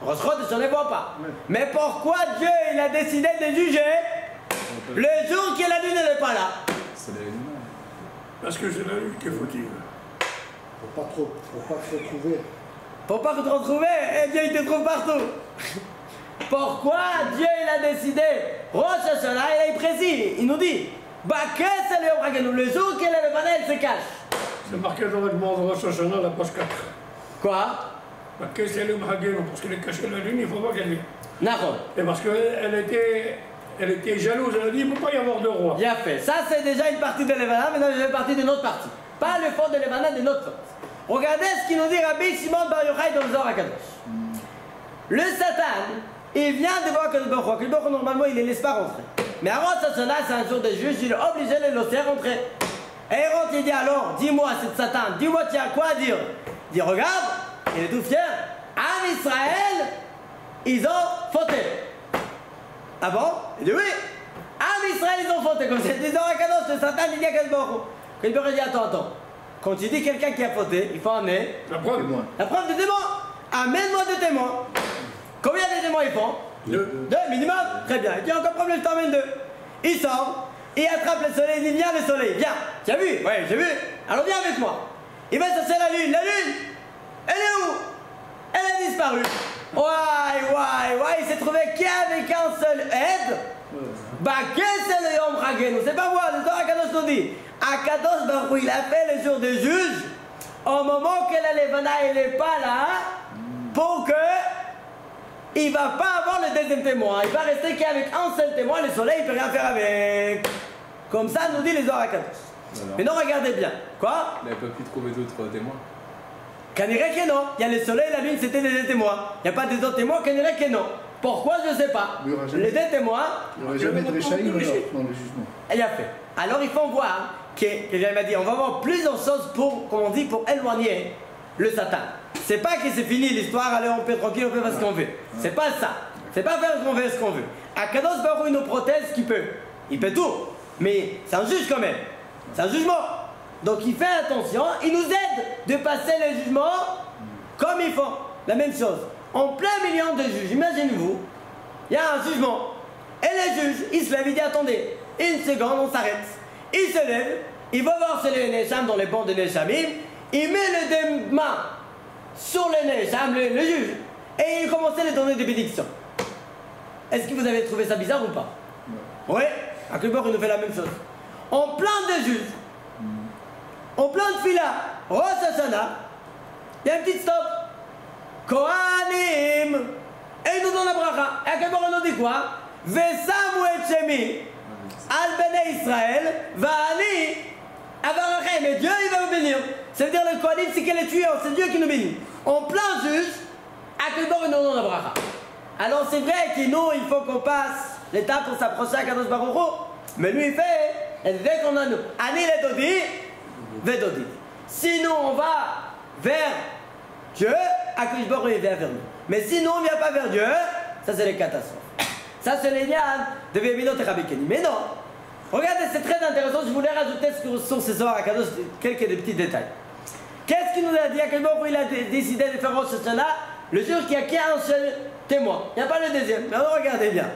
Rosh Chodesh, on ne les voit pas. Mais pourquoi Dieu il a décidé de juger le jour que la lune n'est pas là? C'est les lumières. Parce que c'est la lune qui est fautive. Faut pas se retrouver. Pour pas te retrouver, eh bien il te trouve partout. Pourquoi Dieu il a décidé? Rosh Hashanah, il est précis. Il nous dit, le jour qu'elle est le panel se cache. C'est marqué dans le monde de Rosh Hashanah, la page 4. Quoi? Parce qu'il est caché la lune, il faut pas qu'elle vienne. D'accord. Et parce qu'elle était jalouse, elle a dit il ne peut pas y avoir de roi. Bien fait. Ça c'est déjà une partie de l'événement, maintenant je vais partie d'une autre partie. pas le faute de Levana de notre faute. Regardez ce qu'il nous dit Rabbi Shimon Bar Yochai dans le Zohar HaKadosh. Le Satan, il vient de voir Kadosh Baruch Hu. Normalement, il ne les laisse pas rentrer. Mais à Rosh Hashanah, c'est un jour de juge, il est obligé de le laisser rentrer. Et il rentre, il dit alors, dis-moi, c'est Satan, dis-moi, tu as quoi à dire? Il dit, regarde, il est tout fier. Am Israël, ils ont fauté. Ah bon? Il dit oui. Am Israël, ils ont fauté. Comme c'est dit dans HaKadosh, le Satan, il dit à Kadosh Baruch Hu. Quand il peut dire, attends. Quand tu dis quelqu'un qui a fauté, il faut emmener La preuve. la preuve de témoin. Amène-moi des témoins. Combien de témoins ils font? Deux minimum. Très bien. Il dit encore problème, je t'emmène 2. Il sort, il attrape le soleil, il dit viens le soleil, viens. Tu as vu? Ouais, j'ai vu. Alors viens avec moi. Il va chercher la lune. La lune, elle est où? Elle a disparu. Ouais, il s'est trouvé qu'avec un seul aide. Bah, qu'est-ce que c'est le Yom Chagenu? C'est pas moi, le Zohar HaKadosh nous dit. HaKadosh Baruch Hu, il a fait le jour de juge au moment que la Levana n'est pas là pour que il va pas avoir le deuxième témoin. Il va rester qu'avec un seul témoin, le soleil, il peut rien faire avec. Comme ça, nous dit les Zohar HaKadosh. Voilà. Mais non, regardez bien. Quoi? Il n'avait pas pu trouver d'autres témoins. Kanirek que non. Il y a le soleil et la lune, c'était les deux témoins. Il n'y a pas des autres témoins, Kanirek que non. Pourquoi? Je ne sais pas. Il y aura jamais- Les deux témoins, Il n'y aurait jamais de Réchaïm dans le jugement. il a fait. Alors il faut voir que j'avais m'a dit, on va voir plusieurs choses pour, comme on dit, pour éloigner le Satan. C'est pas que c'est fini l'histoire, allez on peut tranquille, on peut faire ce qu'on veut. C'est pas ça. C'est pas faire ce qu'on veut, ce qu'on veut. HaKadosh Baruch Hu nous protège ce qu'il peut. Il peut tout. Mais c'est un juge quand même. C'est un jugement. Donc il fait attention, il nous aide de passer le jugement comme il faut. La même chose. En plein milieu de juges, imaginez-vous, il y a un jugement. Et le juge, il se lève, il dit attendez, une seconde, on s'arrête. Il se lève, il va voir chez les Necham dans les bancs de Nechamim, il met les deux mains sur le Necham, le juge, et il commence à lui donner des bénédictions. Est-ce que vous avez trouvé ça bizarre ou pas? Oui, à Klubor, il nous fait la même chose. En plein de juges, en plein de fila, Rosh Hashanah, il y a un petit stop. Kohanim, et il nous donne la bracha. Et à Klubor, il nous dit quoi? Vesamu et Shemi, al bene Israël, va'ani, avarachem, et Dieu, il va vous bénir. Ça veut dire le Kohanim, c'est qu'elle est tuée, c'est Dieu qui nous bénit. En plein juge, à Klubor, il nous donne la bracha. Alors c'est vrai que nous, il faut qu'on passe l'étape pour s'approcher à Kadosh Baruch Hu. Mais lui, il fait, et dès qu'on a nous, Ani le Dodi, Vedodi. Sinon, on va vers Dieu, à Kadosh Baruch Hu, il vient vers nous. Mais sinon, on ne vient pas vers Dieu, ça c'est les catastrophes. Ça c'est les liens de Véminot et Rabbi Kenny. Mais non, regardez, c'est très intéressant, je voulais rajouter sur ce soir à Kadosh quelques des petits détails. Qu'est-ce qu'il nous a dit à Kadosh Baruch Hu, il a décidé de faire Rosh Hashanah, le jour qu'il n'y a qu'un seul témoin. Il n'y a pas le deuxième. Mais alors regardez bien.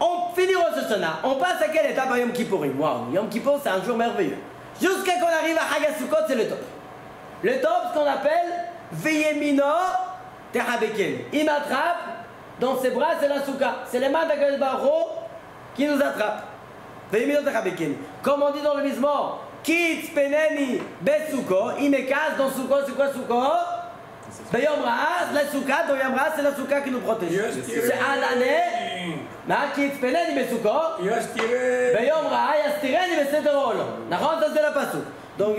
On finit Rosh Hashanah. On passe à quelle étape à Yom Kippourim? Waouh, Yom Kippour c'est un jour merveilleux. Jusqu'à qu'on arrive à Chag HaSukkot, c'est le top. Le top, ce qu'on appelle Veyemino Terabeken. Il m'attrape dans ses bras, c'est la Souka. C'est les mains d'Akadosh Baruch Hu qui nous attrapent. Veyemino Terabeken. Comme on dit dans le Mizmor, Kitz Peneni Besuko. Il me casse dans Sukkot. C'est quoi Sukkot? Yom Ra'a, la Souka, dans Yom Ra'a, c'est la Souka qui nous protège. C'est à l'année, qui expénait du Mesouko. Yom Ra'a, Yastireni Besedrol. Ça c'est la Passou. Donc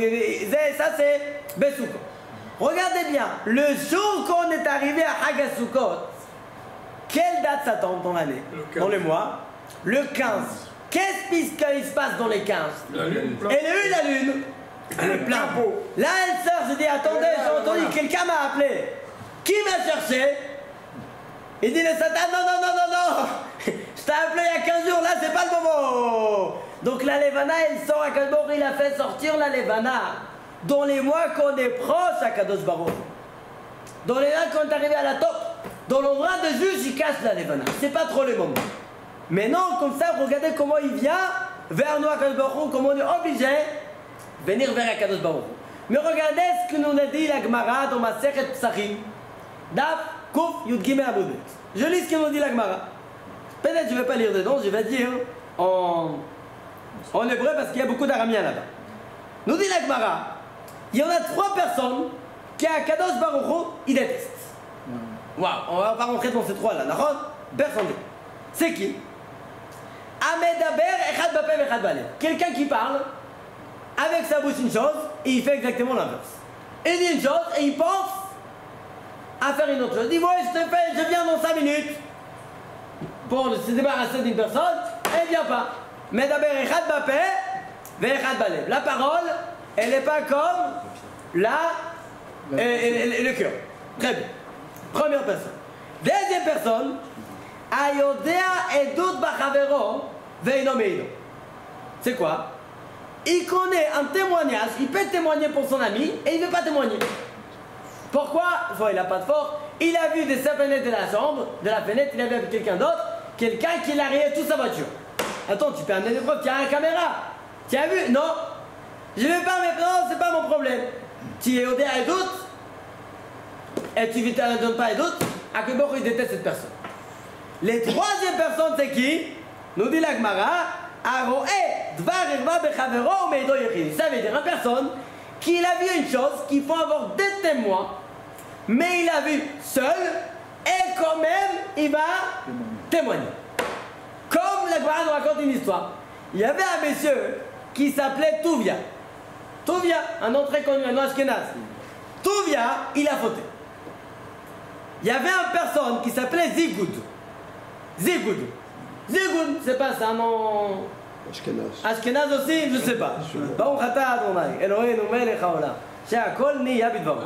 ça c'est Besouko. Regardez bien, le jour qu'on est arrivé à Chag HaSukkot, quelle date ça tombe dans l'année? Dans le mois? Le 15. Qu'est-ce qui se passe dans les 15? La lune. Et la lune. Elle est plein pot. Là, elle sort, je dis, attendez, j'ai entendu, quelqu'un m'a appelé. Qui m'a cherché? Il dit, le Satan, non. Je t'ai appelé il y a 15 jours, là, c'est pas le moment. Donc la Levana, elle sort à Kadosh Baruch Hu, il a fait sortir la Levana dans les mois qu'on est proche à Kadosh Baruch Hu. Dans les mois qu'on est arrivé à la top, dans l'endroit de juge, il cache la Levana. C'est pas trop le moment. Mais non, comme ça, regardez comment il vient vers nous à Kadosh Baruch Hu, comment on est obligé venir vers Akadosh Baruch Hu. Mais regardez ce que nous a dit la Gemara dans Masechet Psachim, Daf Kuf Yud Gimel Amud Bet. Je lis ce que nous dit la Gemara. Peut-être je ne vais pas lire dedans, je vais dire en hébreu parce qu'il y a beaucoup d'araméens là-bas. Nous dit la Gemara, il y en a 3 personnes qui à Akadosh Baruch Hu, ils détestent. Waouh, on va pas rentrer dans ces 3 là, d'accord? Personne. C'est qui? Amedaber Echad Bapem Echad Balev. Quelqu'un qui parle avec sa bouche une chose et il fait exactement l'inverse. Il dit une chose et il pense à faire une autre chose. Il dit ouais, je viens dans 5 minutes pour se débarrasser d'une personne et il ne vient pas. Mais d'abord, echad bapé, ve'echad balev. La parole, elle n'est pas comme le cœur. Très bien. Première personne. Deuxième personne, ayodea edut bachavero ve'ino meino. C'est quoi? Il connaît un témoignage, il peut témoigner pour son ami et il ne veut pas témoigner. Pourquoi? Soit il n'a pas de force, il a vu de sa fenêtre de la chambre, de la fenêtre, il a vu avec quelqu'un d'autre, quelqu'un qui l'a rayé toute sa voiture. Attends, tu peux amener des preuves, tu as la caméra. Tu as vu? Non. Je ne vais pas, mais non, c'est pas mon problème. Tu es au dé et doute, et tu ne donnes pas et doute, à que beaucoup il déteste cette personne. Les troisième personne, c'est qui? Nous dit la Gemara, ça veut dire une personne qui a vu une chose, qu'il faut avoir des témoins, mais il a vu seul, et quand même, il va témoigner. Comme la Gemara nous raconte une histoire. Il y avait un monsieur qui s'appelait Touvia. Touvia, un nom très connu, un nom ashkénaze. Touvia, il a fauté. Il y avait une personne qui s'appelait Zigoud. Zigoud, c'est pas ça, un nom... Ashkenaz aussi, je sais pas. Baruch atah Adonai, Eloheinu melech haolam, she'akol niya bidvaro.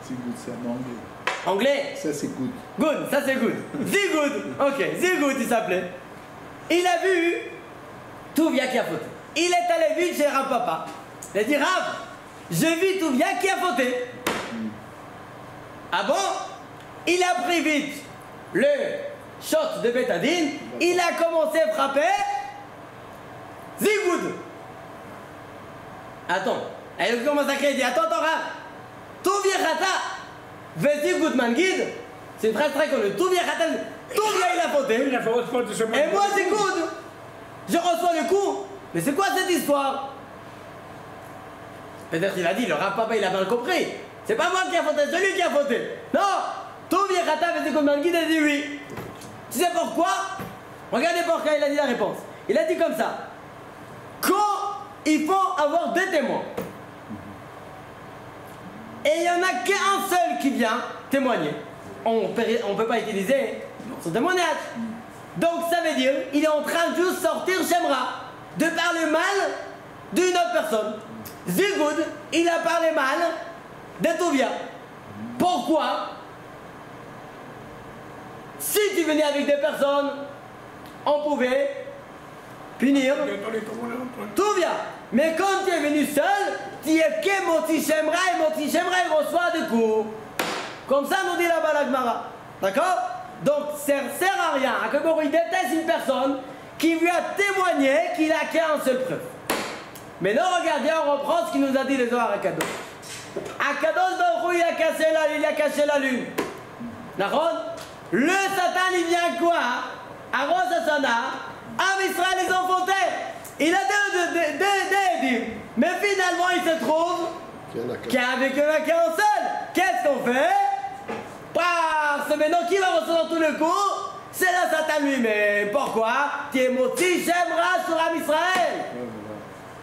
C'est good, c'est en anglais. Anglais? Ça c'est good. Good, ça c'est good. Zigoud, ok, Zigoud il s'appelait. Il a vu Touvia qui a fauté. Il est allé vite chez Rav Papa. Il a dit Rav, j'ai vu Touvia qui a fauté. Ah bon? Il a pris vite le shot de bétadine, il a commencé à frapper Zigoud. Attends, elle commence à crier, il dit attends, Rav, Touvia Chata, Zigoud Mangid, c'est une phrase très connue. Touvia Chata, Touvia il a fauté. Et moi Zigoud, je reçois le coup. Mais c'est quoi cette histoire? Peut-être il a dit, le Rav Papa il a mal compris. C'est pas moi qui a fauté, c'est lui qui a fauté. Non, Touvia Chata, Zigoud Mangid, il a dit oui. Tu sais pourquoi? Regardez pourquoi il a dit la réponse. Il a dit comme ça. Quand il faut avoir deux témoins, et il n'y en a qu'un seul qui vient témoigner, on ne peut pas utiliser son témoignage. Donc ça veut dire il est en train de juste sortir Shemra, de parler mal d'une autre personne. Zigoud, il a parlé mal de Touvia. Pourquoi? Si tu venais avec des personnes, on pouvait punir Touvia. Mais quand tu es venu seul, tu es que Moti Shemra et Moti Shemra il reçoit des coups. Comme ça nous dit là-bas la Gemara. D'accord? Donc ça ne sert à rien. À que il déteste une personne qui lui a témoigné qu'il a qu'un seul preuve. Mais non, regardez, on reprend ce qu'il nous a dit les Zohar Akadosh. Akadosh Baruch Hu, il a caché la lune. D'accord? Le Satan, il vient quoi? À Rosh Hashanah, Am Israël, ils ont fauté. Il a deux. Mais finalement, il se trouve qu'il n'y avait qu'un seul. Qu'est-ce qu'on fait? C'est maintenant qui va recevoir tout le coup? C'est le Satan lui-même. Pourquoi? Tu es Moti Shemra sur Am Israël.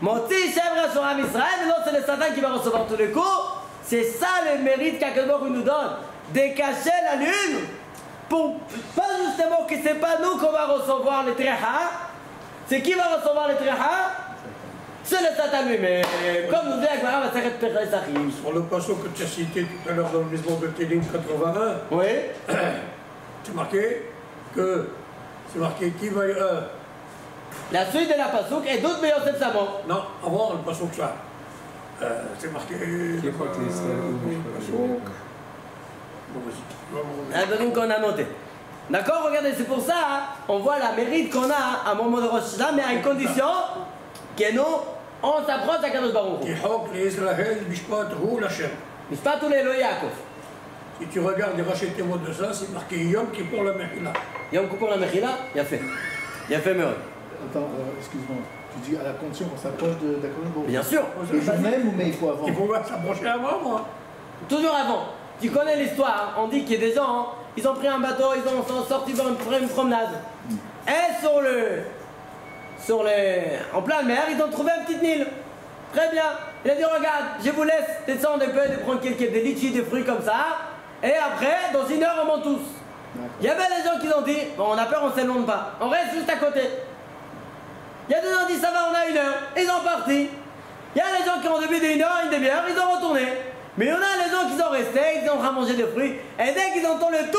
Moti Shemra sur Am Israël, mais non, c'est le Satan qui va recevoir tout le coup. C'est ça le mérite qu'Akadosh nous donne. De cacher la lune. Pour pas justement que c'est pas nous qu'on va recevoir les tréha, c'est qui va recevoir les tréha? C'est le Satan lui-même. Comme nous dit Agmara, va s'arrêter de Pesachim. Sur le passage que tu as cité tout à l'heure dans le maison de Télim 81, oui. C'est marqué que. C'est marqué qui va. La suite de la Passouk est d'autres meilleurs de sa mort. Non, avant le passage ça. C'est marqué. Qui faut que Donc on a noté. D'accord, regardez, c'est pour ça, hein, on voit la mérite qu'on a à un moment de Rosh Hashanah, mais à une condition que nous, on s'approche à Kadosh Baruch Hu. Mishpat ou l'Elo Yaakov. Si tu regardes les rachetés mots de ça, c'est marqué Yom qui pour la Mechila. Yom Kippur la Mechila, il a fait. Il a fait mieux. Attends, excuse-moi. Tu dis à la condition qu'on s'approche d'Akadosh Baruch Hu. Bien sûr. Le jour même ou mais il faut avant? Il faut s'approcher avant, moi. Toujours avant. Tu connais l'histoire, hein. On dit qu'il y a des gens, hein, ils ont pris un bateau, ils sont sortis faire une promenade. Et en plein mer, ils ont trouvé un petit Nil. Très bien. Il a dit, regarde, je vous laisse descendre un peu, de prendre des litchis, des fruits comme ça. Et après, dans 1 heure, on monte tous. Il y avait des gens qui ont dit, bon, on a peur, on ne s'éloigne pas. On reste juste à côté. Il y a des gens qui ont dit, ça va, on a 1 heure. Ils sont partis. Il y a des gens qui ont depuis d'1 heure, une demi-heure, ils ont retourné. Mais il y en a les gens qui sont restés, ils ont ramassé des fruits. Et dès qu'ils ont entendu tout,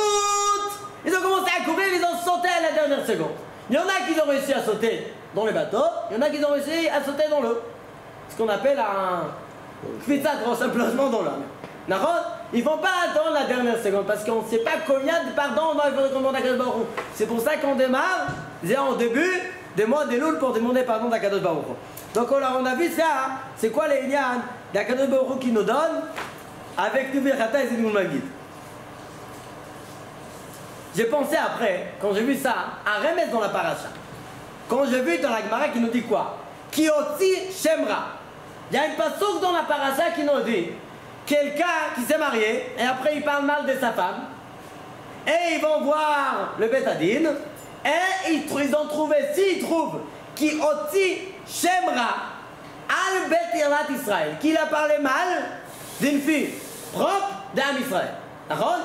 ils ont commencé à courir, ils ont sauté à la dernière seconde. Il y en a qui ont réussi à sauter dans les bateaux, il y en a qui ont réussi à sauter dans l'eau. Ce qu'on appelle un kvitzat, un plongement dans l'eau. D'accord? Ils ne vont pas attendre la dernière seconde parce qu'on ne sait pas combien de pardons on va demander à Kadosh Baruch Hu. C'est pour ça qu'on démarre, en début, des mois des louls pour demander pardon à Kadosh Baruch Hu. Donc on a vu ça, hein? C'est quoi les Inyan d'Akadosh Baruch Hu qui nous donne avec Tuvi Chata et Zidmoul Magid. J'ai pensé après, quand j'ai vu ça, à remettre dans la paracha. Quand j'ai vu dans la Gemara qui nous dit quoi? Ki otzi Shemra. Il y a une passouk dans la paracha qui nous dit quelqu'un qui s'est marié et après il parle mal de sa femme et ils vont voir le Betadine et ils ont trouvé, s'ils trouvent Ki otzi Shemra al Bet Irlat Israël, qu'il a parlé mal d'une fille propre d'Am Israël. D'accord?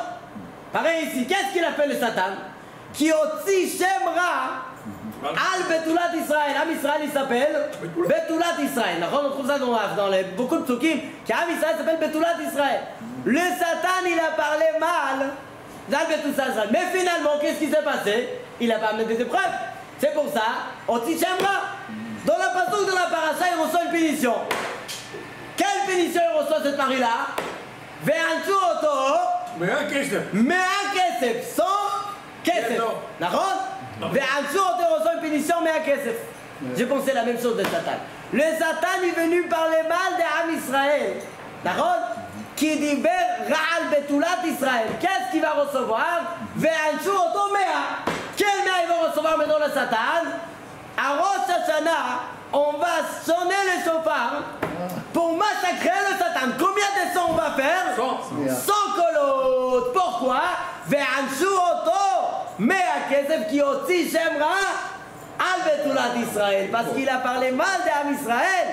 Pareil ici, qu'est-ce qu'il appelle le Satan? Qui otzi Shemra al Betulat Israël. Am Israël il s'appelle Betulat Israël. On trouve ça dans beaucoup de psukim, qu'Am Israël s'appelle Betulat Israël. Le Satan il a parlé mal d'Al Betulat Israël. Mais finalement, qu'est-ce qui s'est passé? Il a pas amené des épreuves. C'est pour ça, otzi Shemra. Dans la passouk de la paracha, il reçoit une pénition. Quelle pénition il reçoit cette mari-là? Ve'anchu oto. Mais un kesef. Mais un kesef. Sans kesef. D'accord? Ve'anchu oto, il reçoit une pénition, mais un kesef. J'ai pensé la même chose de Satan. Le Satan est venu parler mal d'Am Israël. D'accord? Qui dit Ra'al Betulat Israël. Qu'est-ce qu'il va recevoir? Ve'anchu oto mea. Quel mea il va recevoir maintenant le Satan? À Rosh Hashanah, on va sonner le shofar pour massacrer le Satan. Combien de sons on va faire? 100 colot. Pourquoi? Ve'anshu oto mea kesef ki otzi Shemra al Betulat Israël. Parce qu'il a parlé mal d'Am Israël.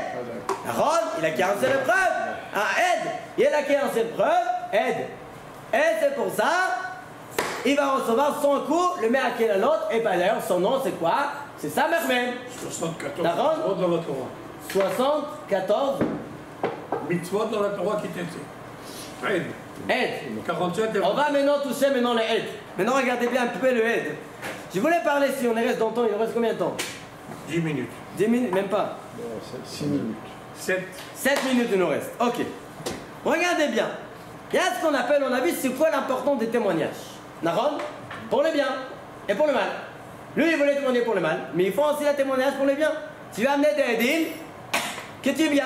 D'accord? Il a qu'une seule preuve. Aide. Il a qu'une seule preuve. Aide. Et c'est pour ça, il va recevoir son coup, le mea quel l'autre. Et par d'ailleurs, son nom c'est quoi? C'est ça, Mermen. 74 D'accord? mitzvot dans la Torah. 74 Mitzvot dans la Torah qui t'aide. Aide. Aide. 47 On va maintenant toucher maintenant le aide. Maintenant, regardez bien un peu le aide. Je voulais parler, si on reste dans le temps, il reste combien de temps? 10 minutes. 10 minutes, même pas. 6 minutes. 7. 7 minutes il nous reste. Ok. Regardez bien. Il y a ce qu'on appelle, on a vu c'est quoi l'importance des témoignages. Naron? Pour le bien et pour le mal. Lui, il voulait témoigner pour le mal, mais il faut aussi le témoignage pour le bien. Tu vas amener des Edim, que tu es bien.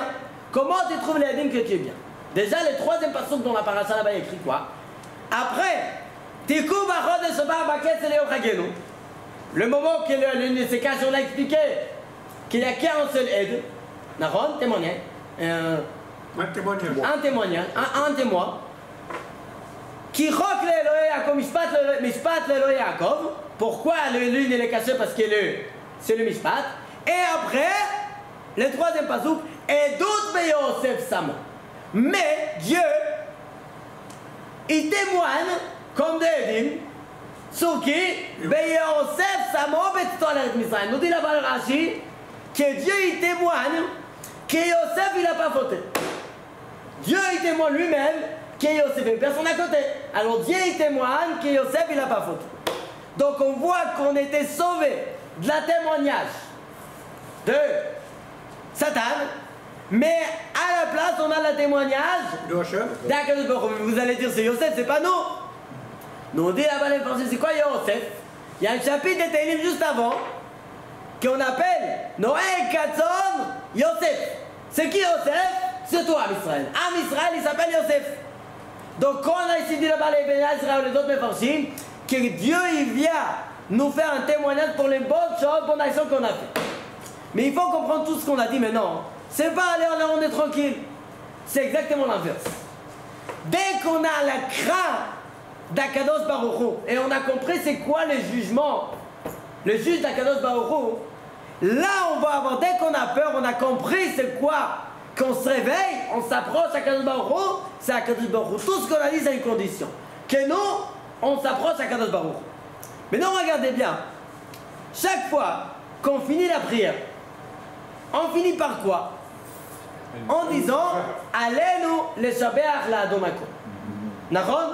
Comment tu trouves les Edim que tu es bien? Déjà, le troisième passage dans la paracha là-bas, il écrit quoi? Après, Tikou Bachod de Sobar Baket Seleo Chagenu. Le moment que l'une de ces cas, on a expliqué qu'il n'y a qu'un seul aide. Naron, témoignage. Un témoignage. Un témoignage, un témoin. Qui roque l'Eloé Yaakov, Mishpat l'Eloé Yaakov. Pourquoi l'une il est caché? Parce que c'est le Mishpat. Et après, le troisième pasouk, et d'autres Yosef Samo. Mais Dieu, il témoigne comme des Edim, sur qui Yosef Samo Betitolet Misraïm. Nous dit là-bas le Rashi que Dieu il témoigne que Yosef il n'a pas fauté. Dieu il témoigne lui-même que Yosef est personne à côté. Alors Dieu il témoigne que Yosef il n'a pas fauté. Donc on voit qu'on était sauvé de la témoignage de Satan, mais à la place on a le témoignage d'Akadosh. Vous allez dire c'est Yosef, c'est pas nous. Nous on dit là-bas les Français, c'est quoi Yosef? Il y a un chapitre de Tehillim juste avant qu'on appelle Noé Katzon Yosef. C'est qui Yosef? C'est toi Israël. Am Israël il s'appelle Yosef. Donc quand on a ici dit là-bas les Bénin Israël ou les autres Mefarshim, que Dieu il vient nous faire un témoignage pour les bonnes choses, bonnes actions qu'on a fait. Mais il faut comprendre tout ce qu'on a dit maintenant. C'est pas aller en l'air, on est tranquille. C'est exactement l'inverse. Dès qu'on a la crainte d'Akadosh Baruch Hu, et on a compris c'est quoi le jugement, le juge d'Akadosh Baruch Hu, là on va avoir, dès qu'on a peur, on a compris c'est quoi qu'on se réveille, on s'approche à Kadosh Baruch Hu, c'est à Kadosh Baruch Hu. Tout ce qu'on a dit, c'est une condition. Que nous, on s'approche à Kadosh Baruch Hu. Mais non, regardez bien. Chaque fois qu'on finit la prière, on finit par quoi? En disant Allez-nous les Shabeach la Adonako. D'accord?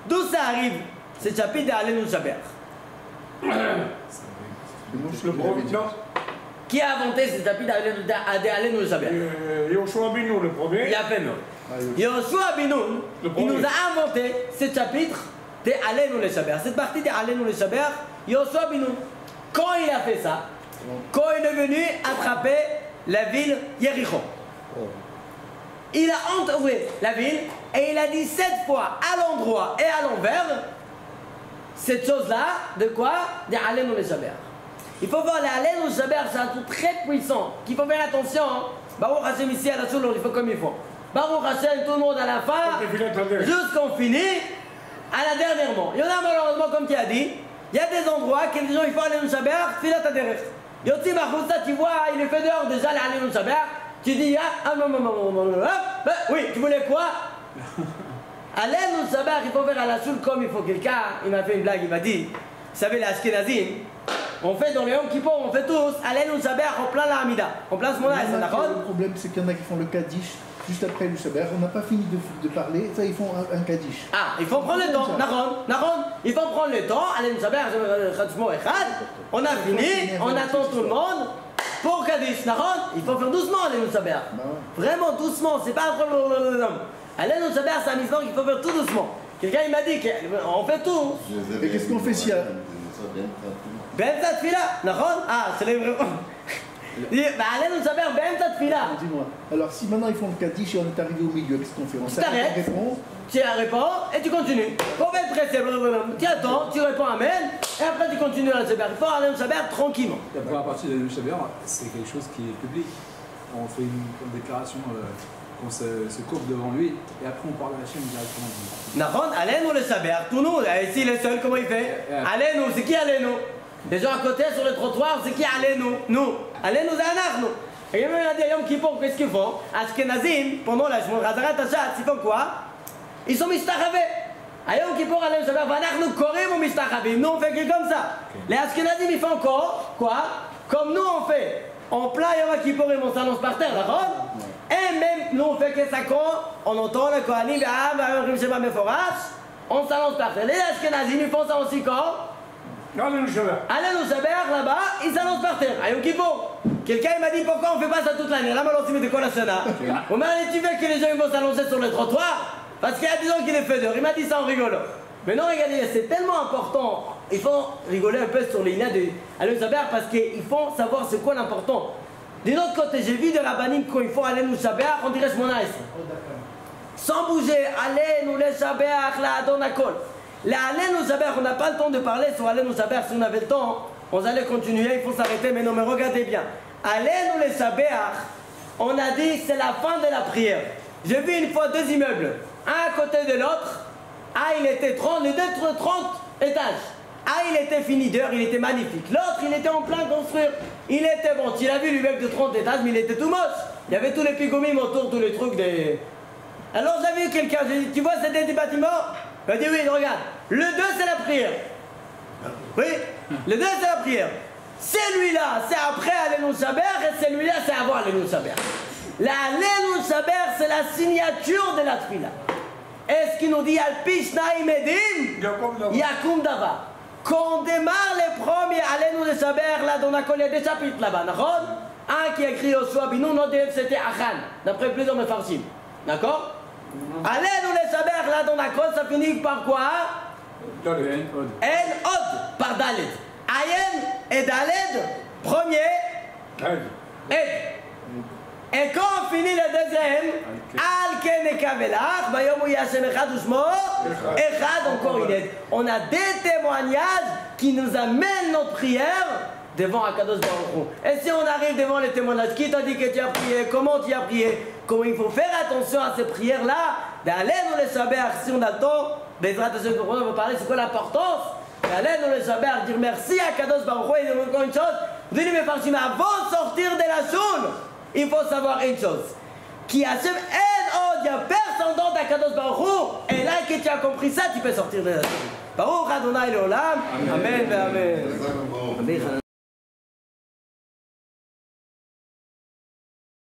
D'où ça arrive, ce chapitre d'Allez-nous les Shabeach? Le premier, Qui a inventé ce chapitre d'Allez-nous les Shabeach? Yoshua Binu, le premier. Il a fait mieux. Yoshua Binoun, il nous a inventé ce chapitre de Allez-nous les Shabeach. Cette partie de Allez-nous les Shabeach, Yoshua Binoun. Quand il a fait ça, quand il est venu attraper la ville Yericho, il a entouré la ville et il a dit 7 fois à l'endroit et à l'envers cette chose-là, de quoi? De Allez-nous les Shabeach. Il faut voir les Allez-nous les Shabeach, c'est un truc très puissant, qu'il faut faire attention. Baruch Hashem ici à la Soul, il faut comme il faut. Baruch Hashem, tout le monde à la fin, jusqu'on finit, à la dernièrement. Il y en a malheureusement, comme tu as dit, il y a des endroits que les gens ils font Allez-nous les Shabeach, filat à derrière. Yoti Mahoussa, tu vois, il est fait dehors déjà les Allez-nous les Shabeach. Tu dis, oui, tu voulais quoi? Allez-nous les Shabeach, il faut faire à la Soul comme il faut. Quelqu'un, il m'a fait une blague, il m'a dit, vous savez, les Ashkenazim, on fait dans les Yom Kippur, on fait tous Allez-nous les Shabeach en plein la Hamida, en plein ce moment-là, c'est d'accord? Le problème, c'est qu'il y en a qui font le Kaddish juste après le Shabeach. On n'a pas fini de parler, ça, ils font un Kaddish. Ah, il faut prendre le temps, Naron, il faut prendre le temps, Allez-nous les Shabeach, on a fini, on attend tout le monde. Pour Kaddish, Naron, il faut faire doucement Allez-nous les Shabeach. Vraiment doucement, c'est pas un problème. Allez-nous les Shabeach, c'est un histoire qu'il faut faire tout doucement. Quelqu'un il m'a dit qu'on fait tout. Et qu'est-ce qu'on fait s'il y a Be'emta tfila, Naron? Ah, c'est les vrais. Allez-nous les Shabeach, Be'emta tfila. Dis-moi. Alors si maintenant ils font le Kaddish et on est arrivé au milieu, qu'est-ce qu'on fait? On s'arrête, on répond. Tu réponds et tu continues. Pour être pressé, tu attends, tu réponds Amen, et après tu continues à le Shabeach. Il faut aller au Shabeach tranquillement. La première partie de la Shabeach, c'est quelque chose qui est public. On fait une déclaration qu'on se courbe devant lui, et après on parle à la chaîne directement. Naron, allez-nous le Shabeach, tout nous, ici il est seul, comment il fait? Allez-nous, c'est qui allez-nous? Les gens à côté sur le trottoir, c'est qui allez-nous? Nous. Allez-nous, c'est nous. Et il m'a dit, Yom Kippur, qu'est-ce qu'ils font? Ashkenazim, pendant la Shmon Razarat Hachat, ils font quoi? Ils sont mistachavés. À Yom Kippur, allez, nous korim ou mistachavim. Nous, on fait comme ça. Les Ashkenazim, ils font encore quoi? Comme nous, on fait. En plein Yom Kippur, on s'annonce par terre, d'accord? Et même, nous, on fait que ça on entend le Kohanim, on s'annonce par terre. Les Ashkenazim, ils font ça aussi quand? Allez-nous les Shabeach. Allez-nous les Shabeach, là-bas, ils s'annoncent par terre. À Yom Kippur. Quelqu'un m'a dit pourquoi on fait pas ça toute l'année. Là, on s'y met de quoi la Shana? On m'a dit, tu veux que les gens vont s'annoncer sur le trottoir? Parce qu'il y a des gens qui les font dehors. Il m'a dit ça en rigolant. Mais non, regardez, c'est tellement important. Il faut rigoler un peu sur les liens de Allez-nous Shabeach parce qu'il faut savoir c'est quoi l'important. D'un autre côté, j'ai vu des rabbinim quand il faut Allez-nous Shabeach, on dirait Shmona Esrei. Sans bouger, Allez-nous les Shabeach, la Adonakol. La Allez-nous Shabeach, on n'a pas le temps de parler sur Allez-nous Shabeach. Si on avait le temps, on allait continuer, il faut s'arrêter. Mais non, mais regardez bien. Allez-nous les Shabeach, on a dit c'est la fin de la prière. J'ai vu une fois 2 immeubles. Un à côté de l'autre, il était 30, les deux 30 étages. Il était fini d'heure, il était magnifique. L'autre, il était en plein construire. Il était bon. Tu l'as vu, l'immeuble de 30 étages, mais il était tout moche. Il y avait tous les pigoumis autour, tous les trucs des... Alors j'ai vu quelqu'un, j'ai dit, tu vois, c'était des bâtiments? Il m'a dit, oui, regarde. Le 2, c'est la prière. Oui, le 2, c'est la prière. Celui-là, c'est après Allez-nous Shabeach, et celui-là, c'est avant Allez-nous Shabeach. La Allez-nous Shabeach, c'est la signature de la tfila. Est-ce qu'il nous dit Al-Pi Shnaim Edim Yakum Davar? Quand on démarre les premiers Allez-nous Shabeach, là, dans la colère des chapitres là-bas, d'accord? Un qui a écrit Yoshua Binu, notre c'était Achan, d'après plusieurs mefarshim. D'accord? Allez-nous Shabeach, là, dans la colère, ça finit par quoi? En Od, par Dalet. Ayen et Dalet, premier, Ed. Et quand on finit le deuxième, Al-Ken et Kavelach, Bayom ou Yashem Echad Ushmo, Echad encore il est. On a des témoignages qui nous amènent notre prière devant Akadosh Baruch Hu. Et si on arrive devant les témoignages, qui t'a dit que tu as prié, comment tu as prié, comment il faut faire attention à ces prières-là, d'aller nous les Shabeach, si on a le temps, Bezrat Hashem, on va parler, c'est quoi l'importance d'aller nous les Shabeach, dire merci à Akadosh Baruch Hu, et dire encore une chose, vous dites, mais avant de sortir de la zone, il faut savoir une chose. Qui assume il n'y a personne dans ta Kadosh Baruch Hu. Et là que tu as compris ça, tu peux sortir de la série. Baruch Adonai Leolam. Amen. Amen.